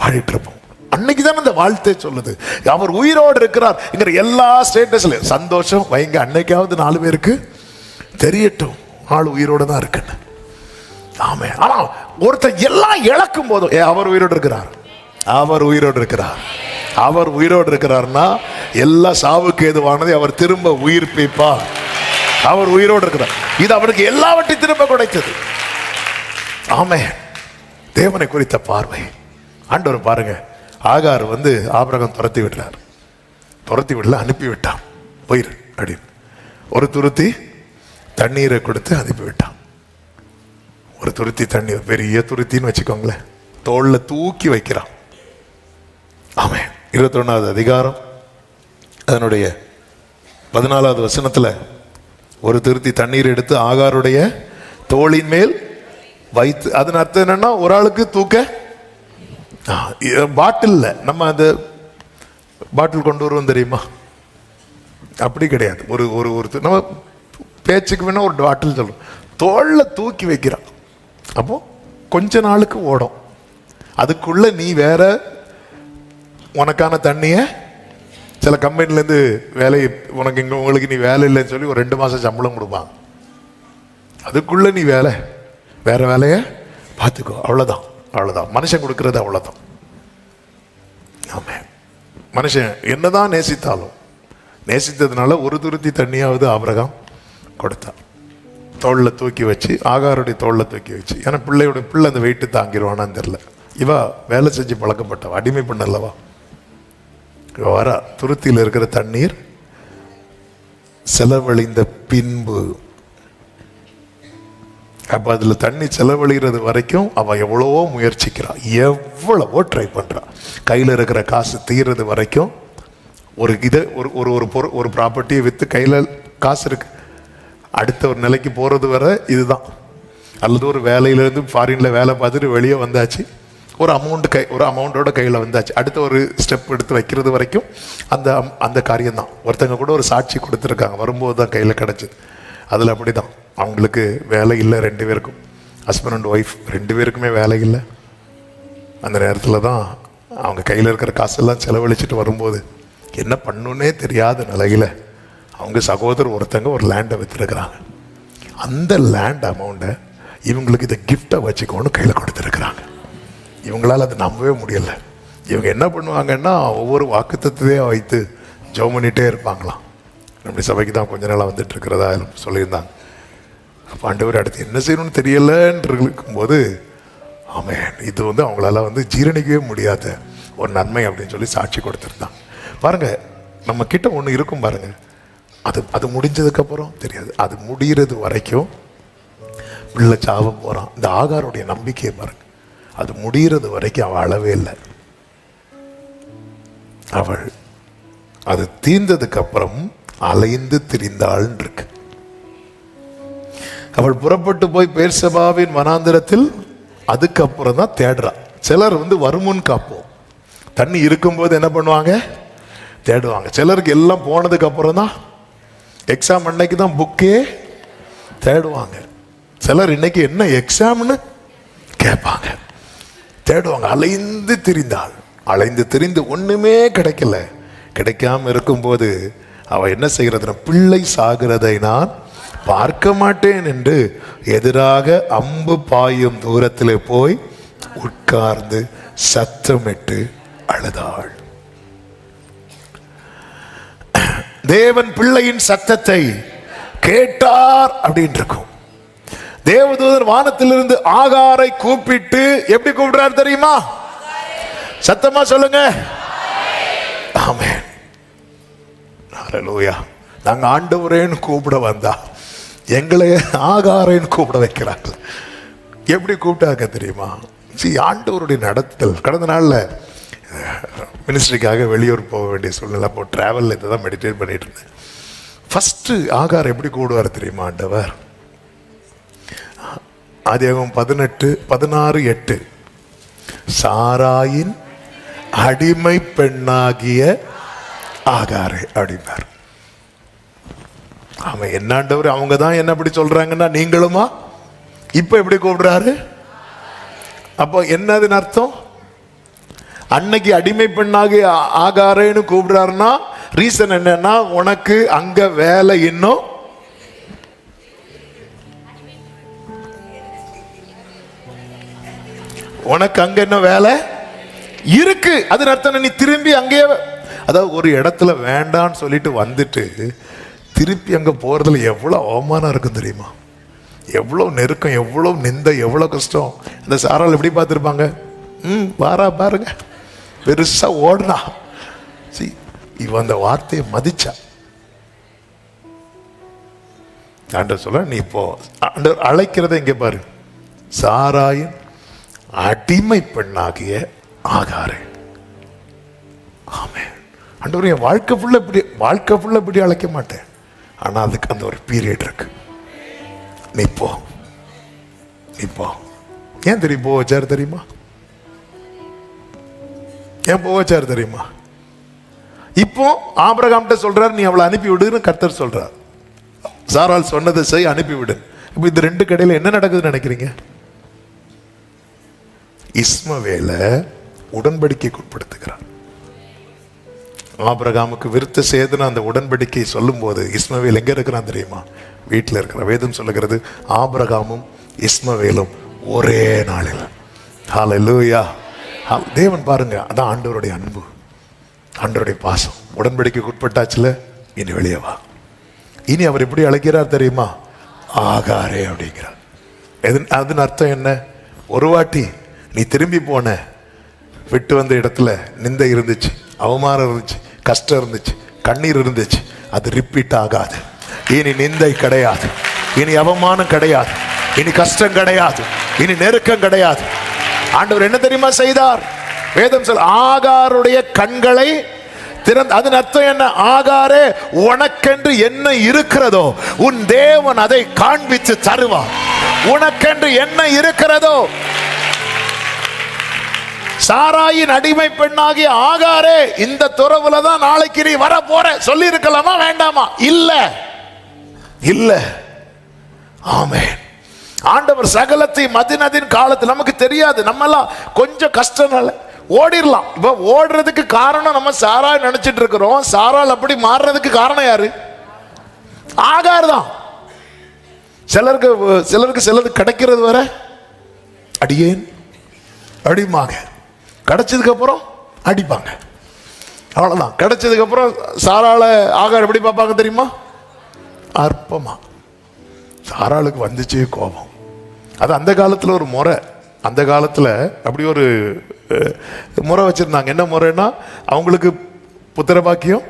பாடிட்டு இருப்போம். அன்னைக்கு தான் அந்த வாழ்த்தே சொல்லுது அவர் உயிரோடு இருக்கிறார் என்கிற எல்லா ஸ்டேட்டஸ்ல சந்தோஷம் வைங்க. அன்னைக்காவது 4 பேருக்கு தெரியட்டும் ஆள் உயிரோடு தான் இருக்குன்னு. ஆமே. ஆனா ஒருத்தர் எல்லாம் இழக்கும் போதும் அவர் உயிரோடு இருக்கிறார், அவர் உயிரோடு இருக்கிறார், அவர் உயிரோடு இருக்கிறார்னா எல்லா சாவுக்கு ஏதுவானதை அவர் திரும்ப உயிர்ப்பிப்பார். அவர் உயிரோடு இருக்கிறார். இது அவருக்கு எல்லாவற்றையும் திரும்ப கிடைத்தது. ஆமே. தேவனை குறித்த பார்வை. ஆண்டவர் பாருங்க, ஆகார் ஆபிரகாம் துரத்தி விடுறார். துரத்தி விடல, அனுப்பி விட்டான். போயிரு அப்படின்னு ஒரு துருத்தி தண்ணீரை கொடுத்து அனுப்பி விட்டான். ஒரு துருத்தி தண்ணீர், பெரிய துருத்தின்னு வச்சுக்கோங்களேன், தோல்ல தூக்கி வைக்கிறான். ஆமே. 21வது அதிகாரம் அதனுடைய 14வது வசனத்துல ஒரு துருத்தி தண்ணீர் எடுத்து ஆகாருடைய தோளின் மேல் வைத்து, அதன் அர்த்தம் என்னன்னா ஒரு ஆளுக்கு தூக்க பாட்டில். நம்ம அந்த பாட்டில் கொண்டு வருவோம் தெரியுமா? அப்படி கிடையாது. ஒரு ஒரு நம்ம பேச்சுக்கு வேணா ஒரு பாட்டில் சொல்லுவோம். தோல்ல தூக்கி வைக்கிறான். அப்போ கொஞ்ச நாளுக்கு ஓடும். அதுக்குள்ள நீ வேற உனக்கான தண்ணிய சில கம்பெனிலேருந்து வேலை உனக்கு இங்கே உங்களுக்கு நீ வேலை இல்லைன்னு சொல்லி ஒரு 2 மாதம் சம்பளம் கொடுப்பாங்க. அதுக்குள்ள நீ வேற வேலையை பார்த்துக்கோ. அவ்வளோதான், அவ்வளோதான். மனுஷன் கொடுக்கறது அவ்வளோதான். ஆமே. மனுஷன் என்னதான் நேசித்தாலும் நேசித்ததுனால ஒரு துருத்தி தண்ணியாவது ஆபிரகாம் கொடுத்தான். தோளில் தூக்கி வச்சு, ஆகாருடைய தோளில் தூக்கி வச்சு. ஏன்னா பிள்ளை அந்த வெயிட்டு தாங்கிடுவானான்னு தெரில. இவா வேலை செஞ்சு பழக்கப்பட்டவா, அடிமை பண்ணலவா. இவ வர துருத்தியில் இருக்கிற தண்ணீர் செலவழிந்த பின்பு, அப்போ அதில் தண்ணி செலவழிகிறது வரைக்கும் அவள் எவ்வளவோ முயற்சிக்கிறாள், எவ்வளவோ ட்ரை பண்ணுறாள். கையில் இருக்கிற காசு தீர்றது வரைக்கும் ஒரு ஒரு ப்ராப்பர்ட்டியை விற்று கையில் காசு இருக்கு, அடுத்த ஒரு நிலைக்கு போகிறது வரை இதுதான். அல்லது ஒரு வேலையிலேருந்து ஃபாரினில் வேலை பார்த்துட்டு வெளியே வந்தாச்சு, ஒரு அமௌண்ட்டோட கையில் வந்தாச்சு, அடுத்த ஒரு ஸ்டெப் எடுத்து வைக்கிறது வரைக்கும் அந்த காரியம்தான். ஒருத்தங்க கூட ஒரு சாட்சி கொடுத்துருக்காங்க, வரும்போது தான் கையில் கிடச்சிது. அதில் அப்படி தான். அவங்களுக்கு வேலை இல்லை, 2 பேருக்கும், ஹஸ்பண்ட் அண்ட் ஒய்ஃப் 2 பேருக்குமே வேலை இல்லை. அந்த நேரத்தில் தான் அவங்க கையில் இருக்கிற காசெல்லாம் செலவழிச்சிட்டு வரும்போது என்ன பண்ணுன்னே தெரியாத நிலையில் அவங்க சகோதரர் ஒருத்தங்க ஒரு லேண்டை விற்றுருக்குறாங்க. அந்த லேண்ட் அமௌண்ட்டை இவங்களுக்கு இதை கிஃப்டை வச்சுக்கோன்னு கையில் கொடுத்துருக்குறாங்க. இவங்களால் அதை நம்பவே முடியலை. இவங்க என்ன பண்ணுவாங்கன்னா ஒவ்வொரு வாக்குத்தத்தையும் வைத்து ஜெபம் பண்ணிகிட்டே இருப்பாங்களாம். நம்முடைய சபைக்கு தான் கொஞ்ச நாளாக வந்துட்டு இருக்கிறதா சொல்லியிருந்தாங்க. அப்போ ஆண்டவர் அடுத்து என்ன செய்யணும்னு தெரியலன்னு இருக்கும்போது, ஆமென், இது அவங்களால ஜீரணிக்கவே முடியாத ஒரு நன்மை அப்படின்னு சொல்லி சாட்சி கொடுத்துருந்தாங்க. பாருங்க, நம்ம கிட்ட ஒன்று இருக்கும் பாருங்க, அது முடிஞ்சதுக்கப்புறம் தெரியாது, அது முடிகிறது வரைக்கும் பிள்ளை சாவ போகிறான். இந்த ஆகாருடைய நம்பிக்கையை பாருங்க, அது முடிகிறது வரைக்கும் அவள் அளவே இல்லை. அவள் அது தீர்ந்ததுக்கு அப்புறம் அலைந்து திரிந்தாள் இருக்கு. அவள் புறப்பட்டு போய் பேர்சபாவின் வனாந்திரத்தில் அதுக்கப்புறம் தான் தேடுறா. சிலர் வருமுன் காப்போம், தண்ணி இருக்கும்போது என்ன பண்ணுவாங்க, தேடுவாங்க. சிலருக்கு எல்லாம் போனதுக்கு அப்புறம் தான், எக்ஸாம் அன்னைக்கு தான் புக்கே தேடுவாங்க. சிலர் இன்னைக்கு என்ன எக்ஸாம்னு கேட்பாங்க, தேடுவாங்க. அலைந்து திரிந்தாள். அலைந்து திரிந்து ஒண்ணுமே கிடைக்கல. கிடைக்காம இருக்கும்போது அவ என்ன செய்கிறதுனா, பிள்ளை சாகிறதை நான் பார்க்க மாட்டேன் என்று எதிராக அம்பு பாயும் தூரத்தில் போய் உட்கார்ந்து சத்தமிட்டு அழுதாள். தேவன் பிள்ளையின் சத்தத்தை கேட்டார் அப்படின்னு இருக்கும். தேவதூதர் வானத்திலிருந்து ஆகாரை கூப்பிட்டு எப்படி கூப்பிடுறார் தெரியுமா? சத்தமா சொல்லுங்க. ஆமென். ஹல்லேலூயா. நாங்க ஆண்டவரேன்னு கூப்பிட வந்தா எங்களை ஆகாரேன்னு கூப்பிட வைக்கிறாங்க. எப்படி கூப்பிட்டாங்க தெரியுமா? ஆண்டவருடைய நடத்துதல். கடந்த நாளில் மினிஸ்ட்ரிக்காக வெளியூர் போக வேண்டிய சூழ்நிலை, அப்போ டிராவலில் இதை தான் மெடிடேட் பண்ணிட்டு இருந்தேன். ஃபஸ்ட்டு ஆகார் எப்படி கூடுவார் தெரியுமா ஆண்டவர்? ஆதியாகமம் 18:16 சாராயின் அடிமை பெண்ணாகிய ஆகாரே அப்படின்னார். அவன் என்ன ஆண்டவர், அவங்க தான் என்ன அப்படி சொல்றாங்கன்னா நீங்களுமா இப்ப எப்படி கூப்பிடுறாரு? அப்போ என்னதுன்னு அர்த்தம்? அன்னைக்கு அடிமை பெண்ணாகி ஆகாரேன்னு கூப்பிடுறாருன்னா ரீசன் என்னன்னா, உனக்கு அங்க வேலை இன்னும் உனக்கு அங்க என்ன வேலை இருக்கு. அது அர்த்தம் நீ திரும்பி அங்கேயே, அதாவது ஒரு இடத்துல வேண்டான்னு சொல்லிட்டு வந்துட்டு திருப்பி அங்க போறதுல எவ்வளவு அவமானம் இருக்கும் தெரியுமா? எவ்வளவு நெருக்கம், எவ்வளவு நிந்தை, எவ்வளவு கஷ்டம். அந்த சாரால் எப்படி பார்த்துருப்பாங்க? வாரா பாருங்க, பெருசா ஓடுனா. இவன் அந்த வார்த்தையை மதிச்சா. ஆண்டவர் சொல்ல, நீ இப்போ ஆண்டவர் அழைக்கிறத இங்க பாரு, சாராயின் அடிமை பெண்ணாகிய ஆகாரே. ஆமென். ஆண்டவர் என் வாழ்க்கை ஃபுல்லா இப்படி அழைக்க மாட்டேன், ஆனா அதுக்கு அந்த ஒரு பீரியட் இருக்கு. நீ போ. ஏன் தெரியும் போக வச்சாரு தெரியுமா? ஏன் போக வச்சாரு தெரியுமா? இப்போ ஆபிரகாம்கிட்ட சொல்றாரு, நீ அவளை அனுப்பி விடுன்னு கர்த்தர் சொல்றார். சாரால் சொன்னதை செய், அனுப்பி விடு. இப்போ இந்த ரெண்டு கடையில என்ன நடக்குதுன்னு நினைக்கிறீங்க? இஸ்மவேல உடன்படிக்கைக்கு உட்படுத்துகிறார். ஆபிரகாமுக்கு விருத்த சேதன அந்த உடன்படிக்கை சொல்லும் போது இஸ்மவேல் எங்க இருக்கிறான் தெரியுமா? வீட்டில் இருக்கிற. வேதம் சொல்லுகிறது, ஆபிரகாமும் இஸ்மவேலும் ஒரே நாளில். ஹல்லேலூயா. தேவன் பாருங்க, அதான் ஆண்டவருடைய அன்பு, ஆண்டவருடைய பாசம். உடன்படிக்கைக்கு உட்பட்டாச்சுல, இனி வெளியே வா. இனி அவர் எப்படி அழைக்கிறார் தெரியுமா? ஆகாரே அப்படிங்கிறார். அதன் அர்த்தம் என்ன? ஒரு வாட்டி நீ திரும்பி போன, விட்டு வந்த இடத்துல நிந்தை இருந்துச்சு, அவமானம் இருந்துச்சு, கஷ்டம் இருந்துச்சு, கண்ணீர் இருந்துச்சு. அது ரிப்பீட் ஆகாது. இனி நிந்தை கிடையாது, இனி அவமானம் கிடையாது, இனி கஷ்டம் கிடையாது, இனி நெருக்கம் கிடையாது. ஆண்டவர் என்ன தெரியுமா செய்தார்? வேதம் சொல், ஆகாருடைய கண்களை திறந்து. அதன் அர்த்தம் என்ன? ஆகாரே, உனக்கென்று என்ன இருக்கிறதோ உன் தேவன் அதை காண்பித்து தருவார். உனக்கென்று என்ன இருக்கிறதோ. சாராயின் அடிமை பெண்ணாகிய ஆகாரே, இந்த துறவுல தான் நாளைக்கு நீ வர போற சொல்லி இருக்கலாமா வேண்டாமா? இல்ல. ஆமென். ஆண்டவர் சகலத்தை மதினதின் காலத்தில் நமக்கு தெரியாது. நம்ம எல்லாம் கொஞ்சம் கஷ்டம் ஓடிடலாம். இப்ப ஓடுறதுக்கு காரணம் நம்ம சாராய் நினைச்சிட்டு இருக்கிறோம். சாரால் அப்படி மாறுறதுக்கு காரணம் யாரு? ஆகார் தான். சிலருக்கு சிலது கிடைக்கிறது வர அடியேன் அடிமாங்க, கிடைச்சதுக்கு அப்புறம் அடிப்பாங்க. அவ்வளவுதான். கிடைச்சதுக்கு அப்புறம் சாரால ஆகார் எப்படி பார்ப்பாங்க தெரியுமா? அற்பமா. சாராளுக்கு வந்துச்சு கோபம். அது அந்த காலத்துல ஒரு முறை. அந்த காலத்துல அப்படி ஒரு முறை வச்சிருந்தாங்க. என்ன முறைன்னா, அவங்களுக்கு புத்திர பாக்கியம்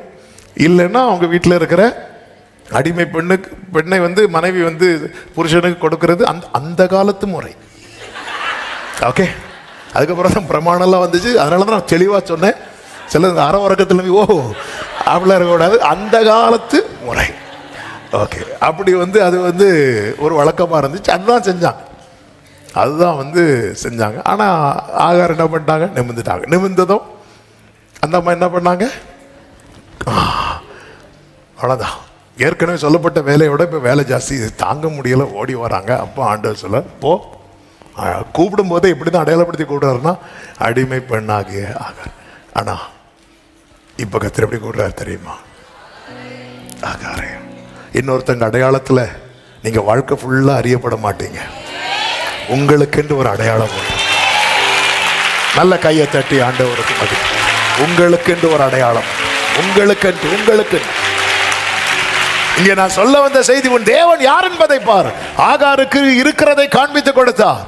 இல்லைன்னா அவங்க வீட்டில் இருக்கிற அடிமை பெண்ணை மனைவி புருஷனுக்கு கொடுக்கறது அந்த காலத்து முறை. ஓகே. அதுக்கப்புறம் தான் பிரமாணம்லாம் வந்துச்சு. அதனால தான் நான் தெளிவாக சொன்னேன். சில அரை உறக்கத்தில் அப்படிலாம் இருக்கக்கூடாது, அந்த காலத்து முறை. ஓகே. அப்படி அது ஒரு வழக்கமாக இருந்துச்சு. அதுதான் செஞ்சாங்க. ஆனால் ஆகார் என்ன பண்ணிட்டாங்க? நிமிர்ந்துட்டாங்க. நிமிர்ந்ததும் அந்த அம்மா என்ன பண்ணாங்க? அவ்வளோதான். ஏற்கனவே சொல்லப்பட்ட வேலையை விட இப்போ வேலை ஜாஸ்தி, இது தாங்க முடியலை, ஓடி வராங்க. அப்போ ஆண்டவர் சொல்ல, போ. கூப்பிடும் போதே இப்படி தான் அடையாளப்படுத்தி கூப்பிடுறாருன்னா, அடிமை பெண்ணாகிய ஆகார். ஆனால் இப்போ கர்த்தர் எப்படி கூப்பிடுறாரு தெரியுமா? ஆகாரே. இன்னொருத்தங்க அடையாளத்தில் நீங்கள் வாழ்க்கை ஃபுல்லாக அறியப்பட மாட்டீங்க. உங்களுக்கென்று ஒரு அடையாளம் உண்டு. நல்ல கையை தட்டி ஆண்டவருக்கு மதி. உங்களுக்கென்று ஒரு அடையாளம், உங்களுக்கு இங்கே நான் சொல்ல வந்த செய்தி, உன் தேவன் யார் என்பதை பார். ஆகாருக்கு இருக்கிறதை காண்பித்து கொடுத்தார்.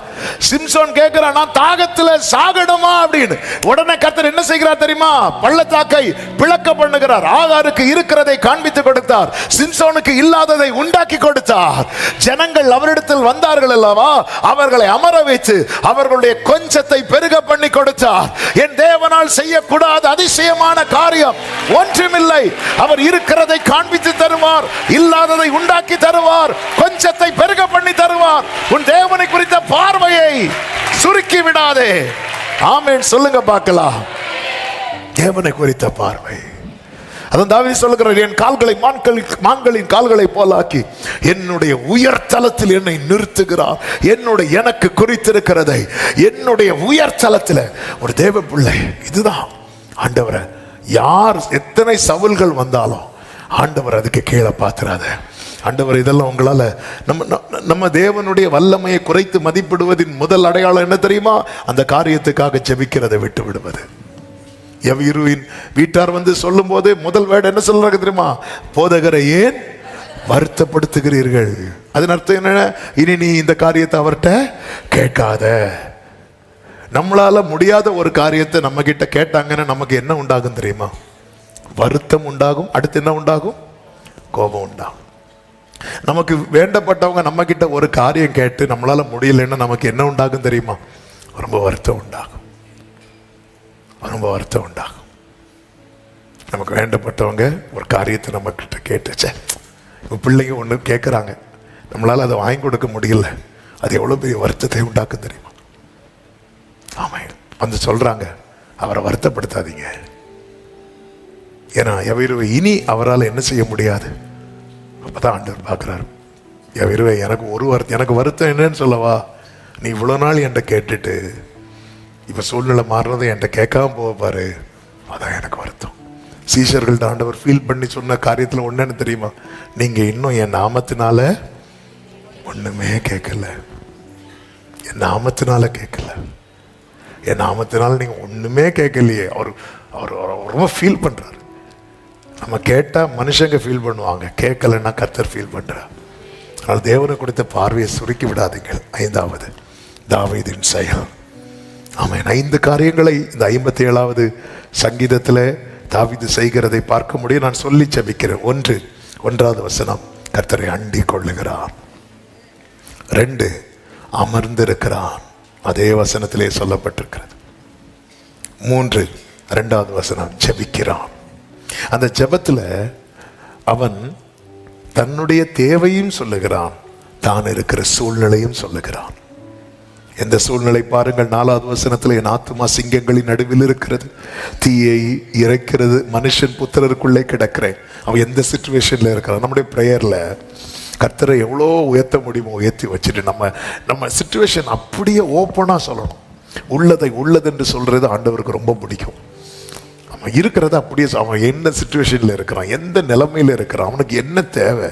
சிம்சோன் கேட்கிறான், நான் தாகத்துல சாகணுமா அப்படின்னு. உடனே கர்த்தர் என்ன செய்கிறார் தெரியுமா? பள்ளத்தாக்கை பிளக்க பண்ணுகிறார். ஆகாருக்கு இருக்கிறதை காண்பித்து கொடுத்தார், சிம்சோனுக்கு இல்லாததை உண்டாக்கி கொடுத்தார். ஜனங்கள் அவரிடத்தில் வந்தார்கள் அல்லவா, அவர்களை அமர வைத்து அவர்களுடைய கொஞ்சத்தை பெருக பண்ணி கொடுத்தார். என் தேவனால் செய்யக்கூடாத அதிசயமான காரியம் ஒன்றுமில்லை. அவர் இருக்கிறதை காண்பித்து தருவார், இல்லாததை உண்டாக்கி தருவார், கொஞ்சத்தை பெருக பண்ணி தருவார். உன் தேவனை குறித்த பார்வை சுருக்கி விடாதே. ஆமென் சொல்லுங்க பார்க்கலாம். தேவனை குறித்த பார்வை. அதான் தாவீது சொல்லுகிறார், என் கால்களை மான்களின் கால்களை போலாக்கி என்னுடைய உயர்தலத்தில் என்னை நிறுத்துகிறார். எனக்கு குறித்திருக்கிறதை என்னுடைய உயர்தலத்தில் ஒரு தேவ பிள்ளை. இதுதான் ஆண்டவரை, யார் எத்தனை சவுல்கள் வந்தாலும் ஆண்டவர் அதுக்கு கீழே பார்த்துறாத. ஆண்டவர், இதெல்லாம் உங்களால நம்ம தேவனுடைய வல்லமையை குறைத்து மதிப்பிடுவதின் முதல் அடையாளம் என்ன தெரியுமா? அந்த காரியத்துக்காக ஜெபிக்கிறதை விட்டு விடுவது. யவீருவின் வீட்டார் வந்து சொல்லும் போது முதல் வேர்டு என்ன சொல்றாங்க தெரியுமா? போதகரை ஏன் வருத்தப்படுத்துகிறீர்கள்? அதன் அர்த்தம் என்ன? இனி நீ இந்த காரியத்தை அவர்கிட்ட கேட்காத. நம்மளால முடியாத ஒரு காரியத்தை நம்ம கிட்ட கேட்டாங்கன்னா நமக்கு என்ன உண்டாகும் தெரியுமா? வருத்தம் உண்டாகும். அடுத்து என்ன உண்டாகும்? கோபம் உண்டாகும். நமக்கு வேண்டப்பட்டவங்க நம்ம கிட்ட ஒரு காரியம் கேட்டு நம்மளால முடியலன்னா நமக்கு என்ன உண்டாகும் தெரியுமா? ரொம்ப வருத்தம் உண்டாகும். ரொம்ப வருத்தம் உண்டாகும். நமக்கு வேண்டப்பட்டவங்க ஒரு காரியத்தை நம்ம கிட்ட கேட்டுச்சே, பிள்ளைங்க ஒன்று கேட்குறாங்க, நம்மளால அதை வாங்கி கொடுக்க முடியல, அது எவ்வளோ பெரிய வருத்தத்தை உண்டாக்கும் தெரியுமா? ஆமாம், வந்து சொல்றாங்க, அவரை வருத்தப்படுத்தாதீங்க. ஏன்னா இனி அவரால் என்ன செய்ய முடியாது. அப்பதான் ஆண்டவர் பார்க்குறாரு, எனக்கு வருத்தம் என்னன்னு சொல்லவா? நீ இவ்வளோ நாள் என்கிட்ட கேட்டுட்டு இப்போ சூழ்நிலை மாறினதை என்கிட்ட கேட்காம போக பாரு, அதான் எனக்கு வருத்தம். சீஷர்கள்ட்ட ஆண்டவர் ஃபீல் பண்ணி சொன்ன காரியத்தில் ஒன்றுன்னு தெரியுமா? நீங்கள் இன்னும் என் நாமத்தினால ஒன்றுமே கேட்கல. என் நாமத்தினால கேட்கல. என் நாமத்தினால நீங்கள் ஒன்றுமே கேட்கலையே. அவர் ரொம்ப ஃபீல் பண்ணுறாரு. நம்ம கேட்டால் மனுஷங்க ஃபீல் பண்ணுவாங்க, கேட்கலன்னா கர்த்தர் ஃபீல் பண்ணுறார். அதனால் தேவனை கொடுத்த பார்வையை சுருக்கி விடாதீங்க. 5வது தாவீதின் செயல். ஆமாம், 5 காரியங்களை இந்த 57வது சங்கீதத்தில் தாவீது செய்கிறதை பார்க்க முடியும். நான் சொல்லி ஜெபிக்கிறேன். 1வது வசனம், கர்த்தரை அண்டிக் கொள்ளுகிறான். 2, அமர்ந்திருக்கிறான். அதே வசனத்திலே சொல்லப்பட்டிருக்கிறது. 3, 2வது வசனம், ஜெபிக்கிறான். அந்த ஜெபத்தில் அவன் தன்னுடைய தேவையும் சொல்லுகிறான், தான் இருக்கிற சூழ்நிலையும் சொல்லுகிறான். எந்த சூழ்நிலை பாருங்கள், 4வது வசனத்தில், என் ஆத்துமா சிங்கங்களின் நடுவில் இருக்கிறது, தீயை இறைக்கிறது, மனுஷன் புத்திரருக்குள்ளே கிடக்கிறேன். அவன் எந்த சிச்சுவேஷன்ல இருக்கிறான்? நம்முடைய ப்ரேயர்ல கர்த்தரை எவ்வளோ உயர்த்த முடியுமோ உயர்த்தி வச்சுட்டு நம்ம சிச்சுவேஷன் அப்படியே ஓப்பனாக சொல்லணும். உள்ளதை உள்ளதென்று சொல்றது ஆண்டவருக்கு ரொம்ப பிடிக்கும். அவன் இருக்கிறத அப்படியே, அவன் என்ன சிச்சுவேஷன்ல இருக்கிறான், எந்த நிலைமையில இருக்கிறான், அவனுக்கு என்ன தேவை,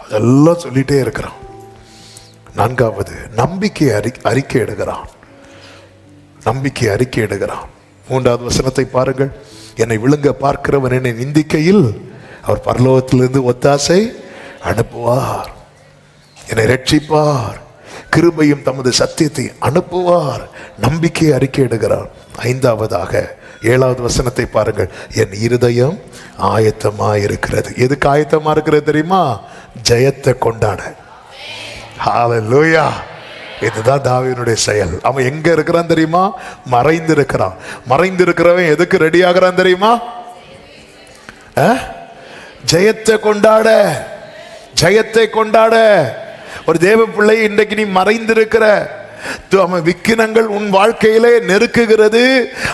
அதெல்லாம் சொல்லிட்டே இருக்கிறான். 4வது, நம்பிக்கை அறிக்கை எடுகிறான். நம்பிக்கை அறிக்கை எடுகிறான். 3வது வசனத்தை பாருங்கள், என்னை விழுங்க பார்க்கிறவன் என்னை நிந்திக்கையில் அவர் பரலோகத்திலிருந்து ஒத்தாசை அனுப்புவார், என்னை ரட்சிப்பார், கிருபையும் தமது சத்தியத்தை அனுப்புவார். நம்பிக்கை அறிக்கை எடுகிறான். 5வதாக 7வது வசனத்தை பாருங்கள், என் இருதயம் ஆயத்தமா இருக்கிறது. எதுக்கு ஆயத்தமா இருக்கிறது தெரியுமா? ஜெயத்தை கொண்டாட. ஹல்லேலூயா. இதுதான் தாவீதுடைய செயல். அவன் எங்க இருக்கிறான் தெரியுமா? மறைந்து இருக்கிறான். மறைந்து இருக்கிறவன் எதுக்கு ரெடி ஆகிறான் தெரியுமா? ஜெயத்தை கொண்டாட. ஜெயத்தை கொண்டாட. ஒரு தேவ பிள்ளை, இன்றைக்கு நீ மறைந்திருக்கிற விக்கினங்கள் உன் வாழ்க்கையிலே நெருக்குகிறது,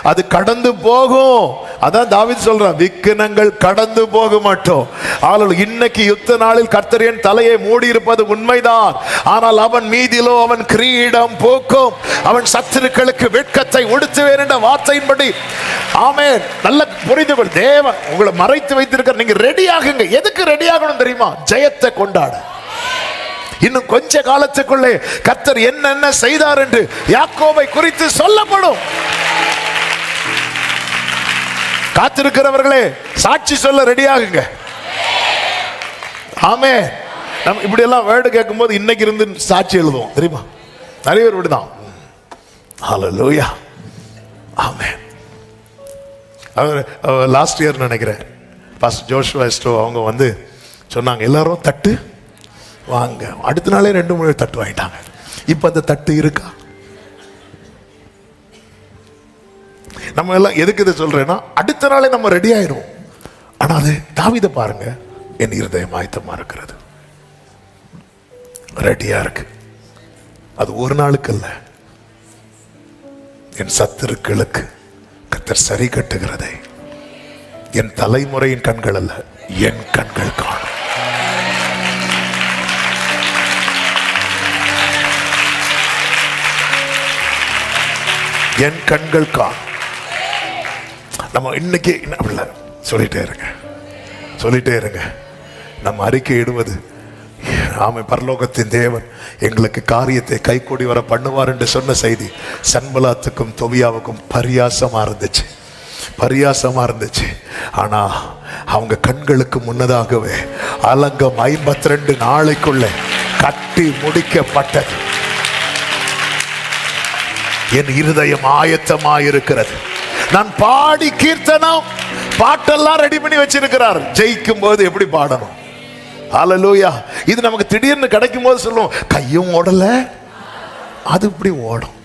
அது கடந்து போகும். அதான் தாவீது சொல்றான், விக்கினங்கள் கடந்து போக மாட்டோம். ஆனால் இன்னைக்கு யுத்த நாளில் கர்த்தர் என் தலையை மூடி இருப்பது உண்மைதான். ஆனால் அவன் மீதிலோ அவன் கிரீடம் போக்கும், அவன் சத்துருக்களுக்கு வெட்கத்தை உடுத்துவேன் என்ற வார்த்தையின்படி. ஆமென். நல்ல புரிந்து கொள். தேவன் உங்களை மறைத்து வைத்திருக்கிற, நீங்க ரெடி ஆகுங்க. எதுக்கு ரெடி ஆகணும் தெரியுமா? ஜெயத்தை கொண்டாட. இன்னும் கொஞ்ச காலத்துக்குள்ளே கர்த்தர் என்னென்ன செய்தார் என்று யாக்கோபை குறித்து சொல்லப்படும். காத்திருக்கிறவர்களே, சாட்சி சொல்ல ரெடியாகுங்க. ஆமே. நம்ம இப்படி எல்லாம் வேர்டு கேட்கும் போது இன்னைக்கு இருந்து சாட்சி எழுதுவோம் தெரியுமா? நிறைய பேர் இப்படிதான். ஹல்லேலூயா. ஆமே. அவர் லாஸ்ட் இயர் நினைக்கிறேன் பாஸ்டர் ஜோஷுவா எஸ்டோ அவங்க வந்து சொன்னாங்க, எல்லாரும் தட்டு வாங்க. அடுத்த நாளே 2-3 தட்டு வாங்கிட்டாங்க. இப்ப அந்த தட்டு இருக்கா? நம்ம எல்லாம் எதுக்கு இதை சொல்றேன்னா, அடுத்த நாளே நம்ம ரெடி ஆயிடும். ஆனா அது தாவீதை பாருங்க, என் இருதயம் ஆயத்தமா இருக்கிறது, ரெடியா இருக்கு. அது ஒரு நாளுக்கு அல்ல, என் சத்துருக்களுக்கு கர்த்தர் சரி கட்டுகிறதை என் தலைமுறையின் கண்கள் அல்ல, என் கண்கள் காணும். என் கண்கள் காணும். நம்ம இன்னைக்கு சொல்லிட்டே இருங்க. நம்ம அறிக்கை இடுவது, ஆமை, பரலோகத்தின் தேவன் எங்களுக்கு காரியத்தை கைகூடி வர பண்ணுவார் என்று சொன்ன செய்தி சன்பலாத்துக்கும் தொபியாவுக்கும் பரியாசமா இருந்துச்சு. ஆனா அவங்க கண்களுக்கு முன்னதாகவே அலங்கம் 52 நாளைக்குள்ள கட்டி முடிக்கப்பட்டது. என் இருதயம் ஆயத்தமாயிருக்கிறது. நான் பாடி கீர்த்தனம் பாட்டெல்லாம் ரெடி பண்ணி வச்சிருக்கிறார். ஜெயிக்கும் போது எப்படி பாடணும்? ஹல்லேலூயா. இது நமக்கு திடீர்னு கிடைக்கும் போது சொல்லுவோம், கையும் ஓடல, அது இப்படி ஓடும்.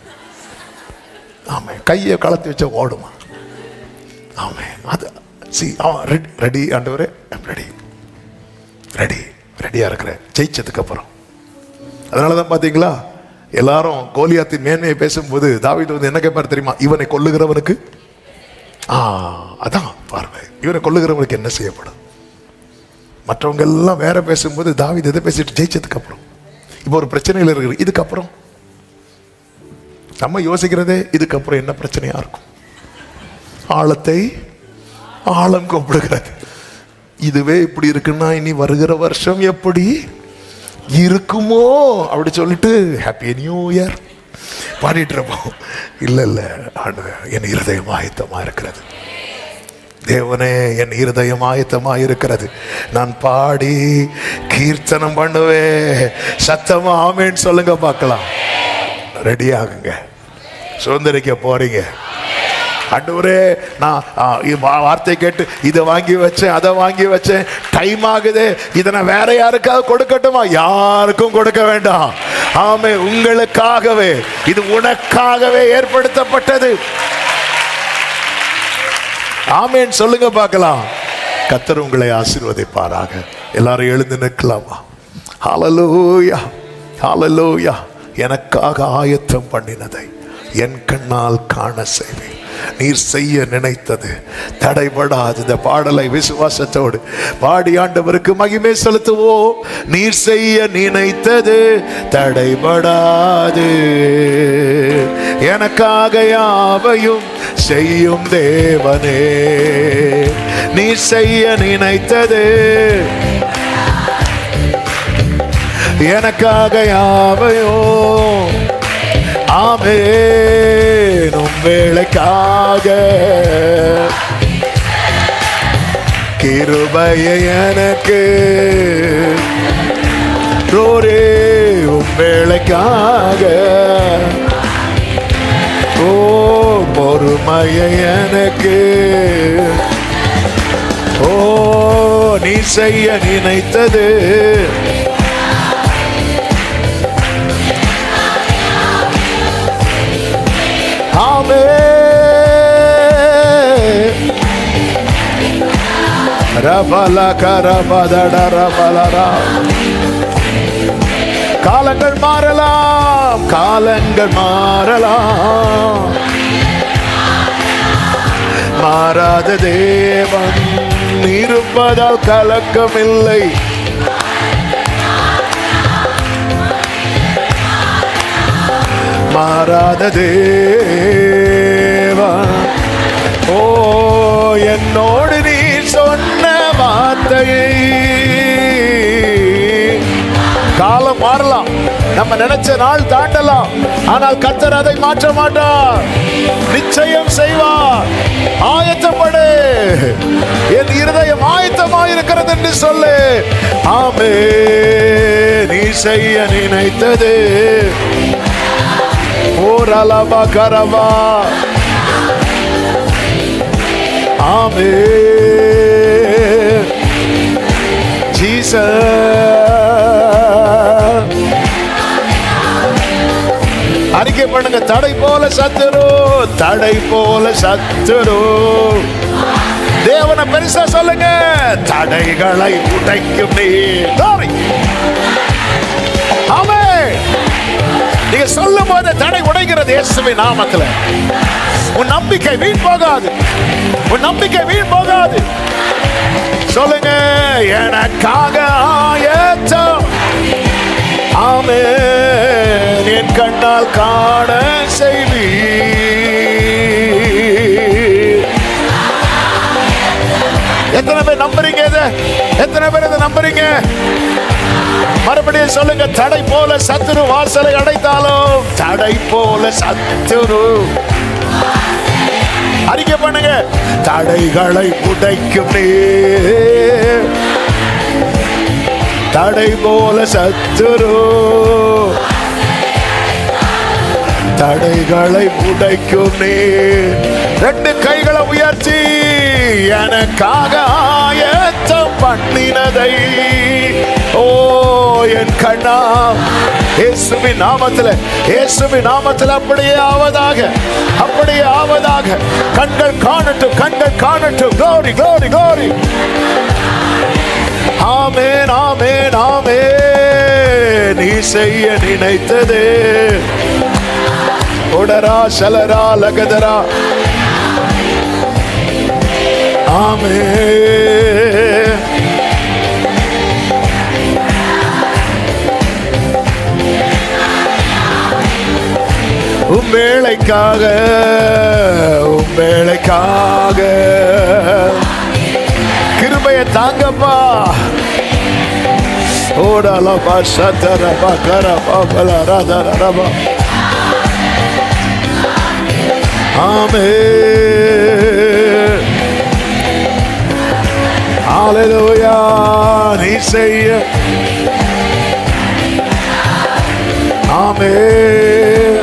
ஆமே. கையை கலத்தி வச்ச ஓடுமா? ஆமே. அது ரெடி ஆண்டவரே, ரெடியா இருக்கிறேன் ஜெயிச்சதுக்கு அப்புறம். அதனாலதான் பாத்தீங்களா, எல்லாரும் கோலியாத்தின் மேன்மையை பேசும்போது தாவீது வந்து என்ன கேட்பார் தெரியுமா? இவனை கொல்லுகிறவனுக்கு, அதான் பார்வை, இவனை கொல்லுகிறவனுக்கு என்ன செய்யப்படும்? மற்றவங்க எல்லாம் வேற பேசும்போது தாவீது எதை பேசிட்டு ஜெயிச்சதுக்கு அப்புறம், இப்போ ஒரு பிரச்சனையில் இருக்கிற இதுக்கப்புறம் நம்ம யோசிக்கிறதே இதுக்கப்புறம் என்ன பிரச்சனையா இருக்கும்? ஆழத்தை ஆழம் கூப்பிடுகிறது. இதுவே இப்படி இருக்குன்னா இனி வருகிற வருஷம் எப்படி இருக்குமோ அப்படி சொல்லிட்டு ஹாப்பி நியூ இயர் பாடிட்டு இருப்போம். இல்ல, என் இருதயம் ஆயத்தமா இருக்கிறது. தேவனே, என் இருதயம் ஆயத்தமா இருக்கிறது. நான் பாடி கீர்த்தனம் பண்ணுவேன். சத்தமா ஆமேன்னு சொல்லுங்க பார்க்கலாம். ரெடி ஆகுங்க, சுதந்திரிக்க போறீங்க. ஆண்டவரே, நான் வார்த்தை கேட்டு இதை வாங்கி வச்சேன், அதை வாங்கி வச்சேன், டைம் ஆகுது, இதை நான் வேற யாருக்காவது கொடுக்கட்டுமா? யாருக்கும் கொடுக்க வேண்டாம். ஆமே, உங்களுக்காகவே, இது உனக்காகவே ஏற்படுத்தப்பட்டது. ஆமேன் சொல்லுங்க பார்க்கலாம். கர்த்தர் உங்களை ஆசீர்வதிப்பாராக. எல்லாரும் எழுந்து நிற்கலாமா? ஹல்லேலூயா, ஹல்லேலூயா. எனக்காக ஆயத்தம் பண்ணினதை என் கண்ணால் காண செய்வேன். நீர் செய்ய நினைத்தது தடைபடாது. இந்த பாடலை விசுவாசத்தோடு பாடி ஆண்டவருக்கு மகிமை செலுத்துவோம். நீர் செய்ய நினைத்தது தடைபடாது, எனக்காக யாவையும் செய்யும் தேவனே. நீர் செய்ய நினைத்தது எனக்காக யாவையும், ஆமென், உம் வேளைக்காக கிருபையை எனக்கு ரோரே, உம் வேளைக்காக ஓ பொறுமையை எனக்கு, ஓ நீ செய்ய நினைத்தது காலங்கள் மாறலாம், காலங்கள் மாறலாம், மாறாத தேவன் இருப்பதால் கலக்கமில்லை. மாறாத தேவன், ஓ என்னோடு நீ சொன்ன வார்த்தையை. காலம் மாறலாம், நம்ம நினைச்ச நாள் தாண்டலாம், ஆனால் கர்த்தர் அதை மாற்ற மாட்டார், நிச்சயம் செய்வார். ஆயத்தப்படு, என் இருதயம் ஆயத்தமாயிருக்கிறது என்று சொல்லு. ஆமே, நீ செய்ய நினைத்தது ஓரலவா கரவா. ஆமே, அறிக்கை பண்ணுங்க. தடை போல சத்துரு, தடை போல சத்துரு. தேவனை பெருசா சொல்லுங்க. தடைகளை உடைக்கும் நீ. ஆமென். நீங்க சொல்லும் போது தடை உடைகிறது இயேசுவின் நாமத்துல. உன் நம்பிக்கை வீண் போகாது, உன் நம்பிக்கை வீண் போகாது. சொல்லுங்க. எனக்காக ஆயத்தம். ஆமென். என் கண்ணால் காண செய்வி. எத்தனை பேர் நம்புறீங்க இதை? எத்தனை பேர் இதை நம்புறீங்க? மறுபடியும் சொல்லுங்க. தடை போல சத்துரு வாசலை அடைத்தாலும், தடை போல சத்துரு. அறிக்கை பண்ணுங்க. தடைகளை உடைக்கும் நீ. தடை போல சத்துரு, தடைகளை உடைக்கும் நீ. ரெண்டு கைகளை உயர்த்தி எனக்காக ஆயத்தம் பண்ணினதை ஓ என் கண்ணா இயேசுவின் நாமத்துல, இயேசுவின் நாமத்துல அப்படியே ஆவதாக, அப்படியே ஆவதாக. கண்கள் காணட்டும், கண்கள் காணட்டும். glory glory glory. ஆமென் ஆமென் ஆமென். நீ செய்ய நினைத்தது உடரா சலரா லகதரா. ஆமென். உம்மேளைக்காக, உம்மேளைக்காக கிருபையை தாங்கப்பா. ஓடலபா சதரபா கரபா பலரதரபா. ஆமென். ஹல்லேலூயா. நீ செய்ய. ஆமென்.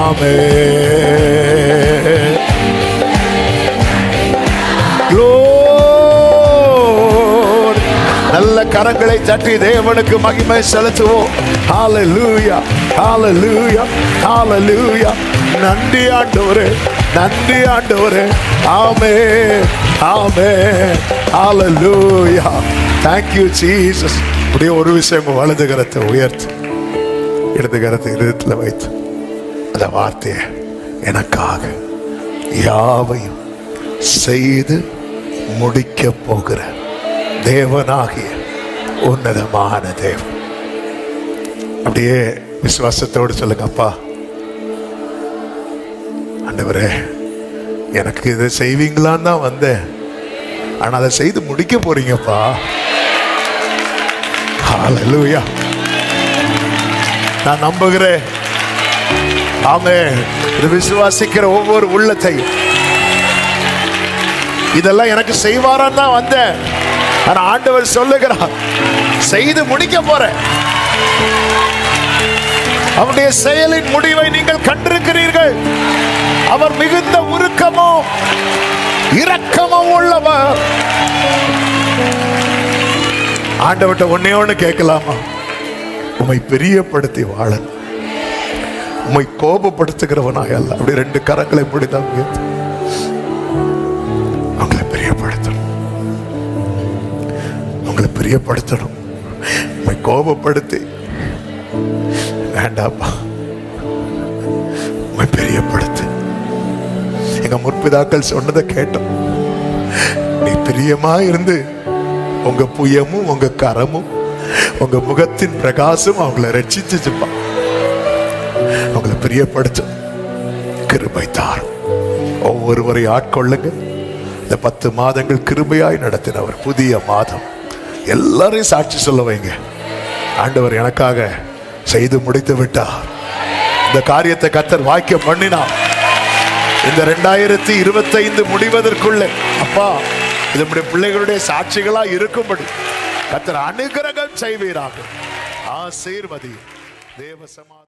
ஆமென். glory. நல்ல கரங்களை தட்டி தேவனுக்கு மகிமை செலுத்துவோம். ஹல்லேலூயா ஹல்லேலூயா ஹல்லேலூயா. நன்றி ஆண்டவரே, நன்றி ஆண்டவரே. ஆமென் ஆமென். ஹல்லேலூயா. thank you Jesus. அப்படியே ஒரு விஷயம், வலது கரத்தை உயர்த்து, இடது கரத்தை இருதயத்தில் வைத்து அந்த வார்த்தையை எனக்காக யாவையும் செய்து முடிக்க போகிற தேவனாகிய உன்னதமான தேவன். அப்படியே விசுவாசத்தோடு சொல்லுங்க. அப்பா ஆண்டவரே, எனக்கு இதை செய்வீங்களான்னு தான் வந்தேன், ஆனா அதை செய்து முடிக்க போறீங்கப்பா. ஹல்லேலூயா. நான் நம்புகிறேன். ஆமென். இது விசுவாசிக்கிற ஒவ்வொரு உள்ளத்தையும், இதெல்லாம் எனக்கு செய்வாரான்னு தான் வந்தேன், ஆனா ஆண்டவர் சொல்லுகிறார் செய்து முடிக்க போறேன். அவருடைய செயலின் முடிவை நீங்கள் கண்டிருக்கிறீர்கள். அவர் மிகுந்த உருக்கமும் இரக்கமும் உள்ளவர். ஆண்டவர்கிட்ட ஒன்னே ஒண்ணு கேட்கலாமா? உம்மை பிரியப்படுத்தி வாழ, உம்மை கோபப்படுத்துகிறவனாக அல்ல. அப்படி ரெண்டு கரங்களை முடிதான் உங்களை பிரியப்படுத்தணும், உங்களை பிரியப்படுத்தணும். உம்மை கோபப்படுத்தி வேண்டாப்பா, உம்மை பிரியப்படுத்து. எங்க முற்பிதாக்கள் சொன்னதை கேட்டோம். நீ பிரியமா இருந்து உங்க புயமும் உங்க கரமும் உங்க முகத்தின் பிரகாசம் அவங்களை ரட்சிச்சுப்பா. அவங்களை பிரியப்படுத்தும் கிருபை தாரும். ஒவ்வொருவரை ஆட்கொள்ளுங்க. இந்த 10 மாதங்கள் கிருபையாய் நடத்தினவர், புதிய மாதம் எல்லாரையும் சாட்சி சொல்ல வைங்க. ஆண்டவர் எனக்காக செய்து முடித்து விட்டார். இந்த காரியத்தை கர்த்தர் வாய்க்க பண்ணினார். இந்த 2025 முடிவதற்குள்ளே அப்பா இது நம்முடைய பிள்ளைகளுடைய சாட்சிகளா இருக்கும்படி கர்த்தர் அனுக்கிரகம் செய்வீராக. ஆசீர்வதி தேவ சமாதானம்.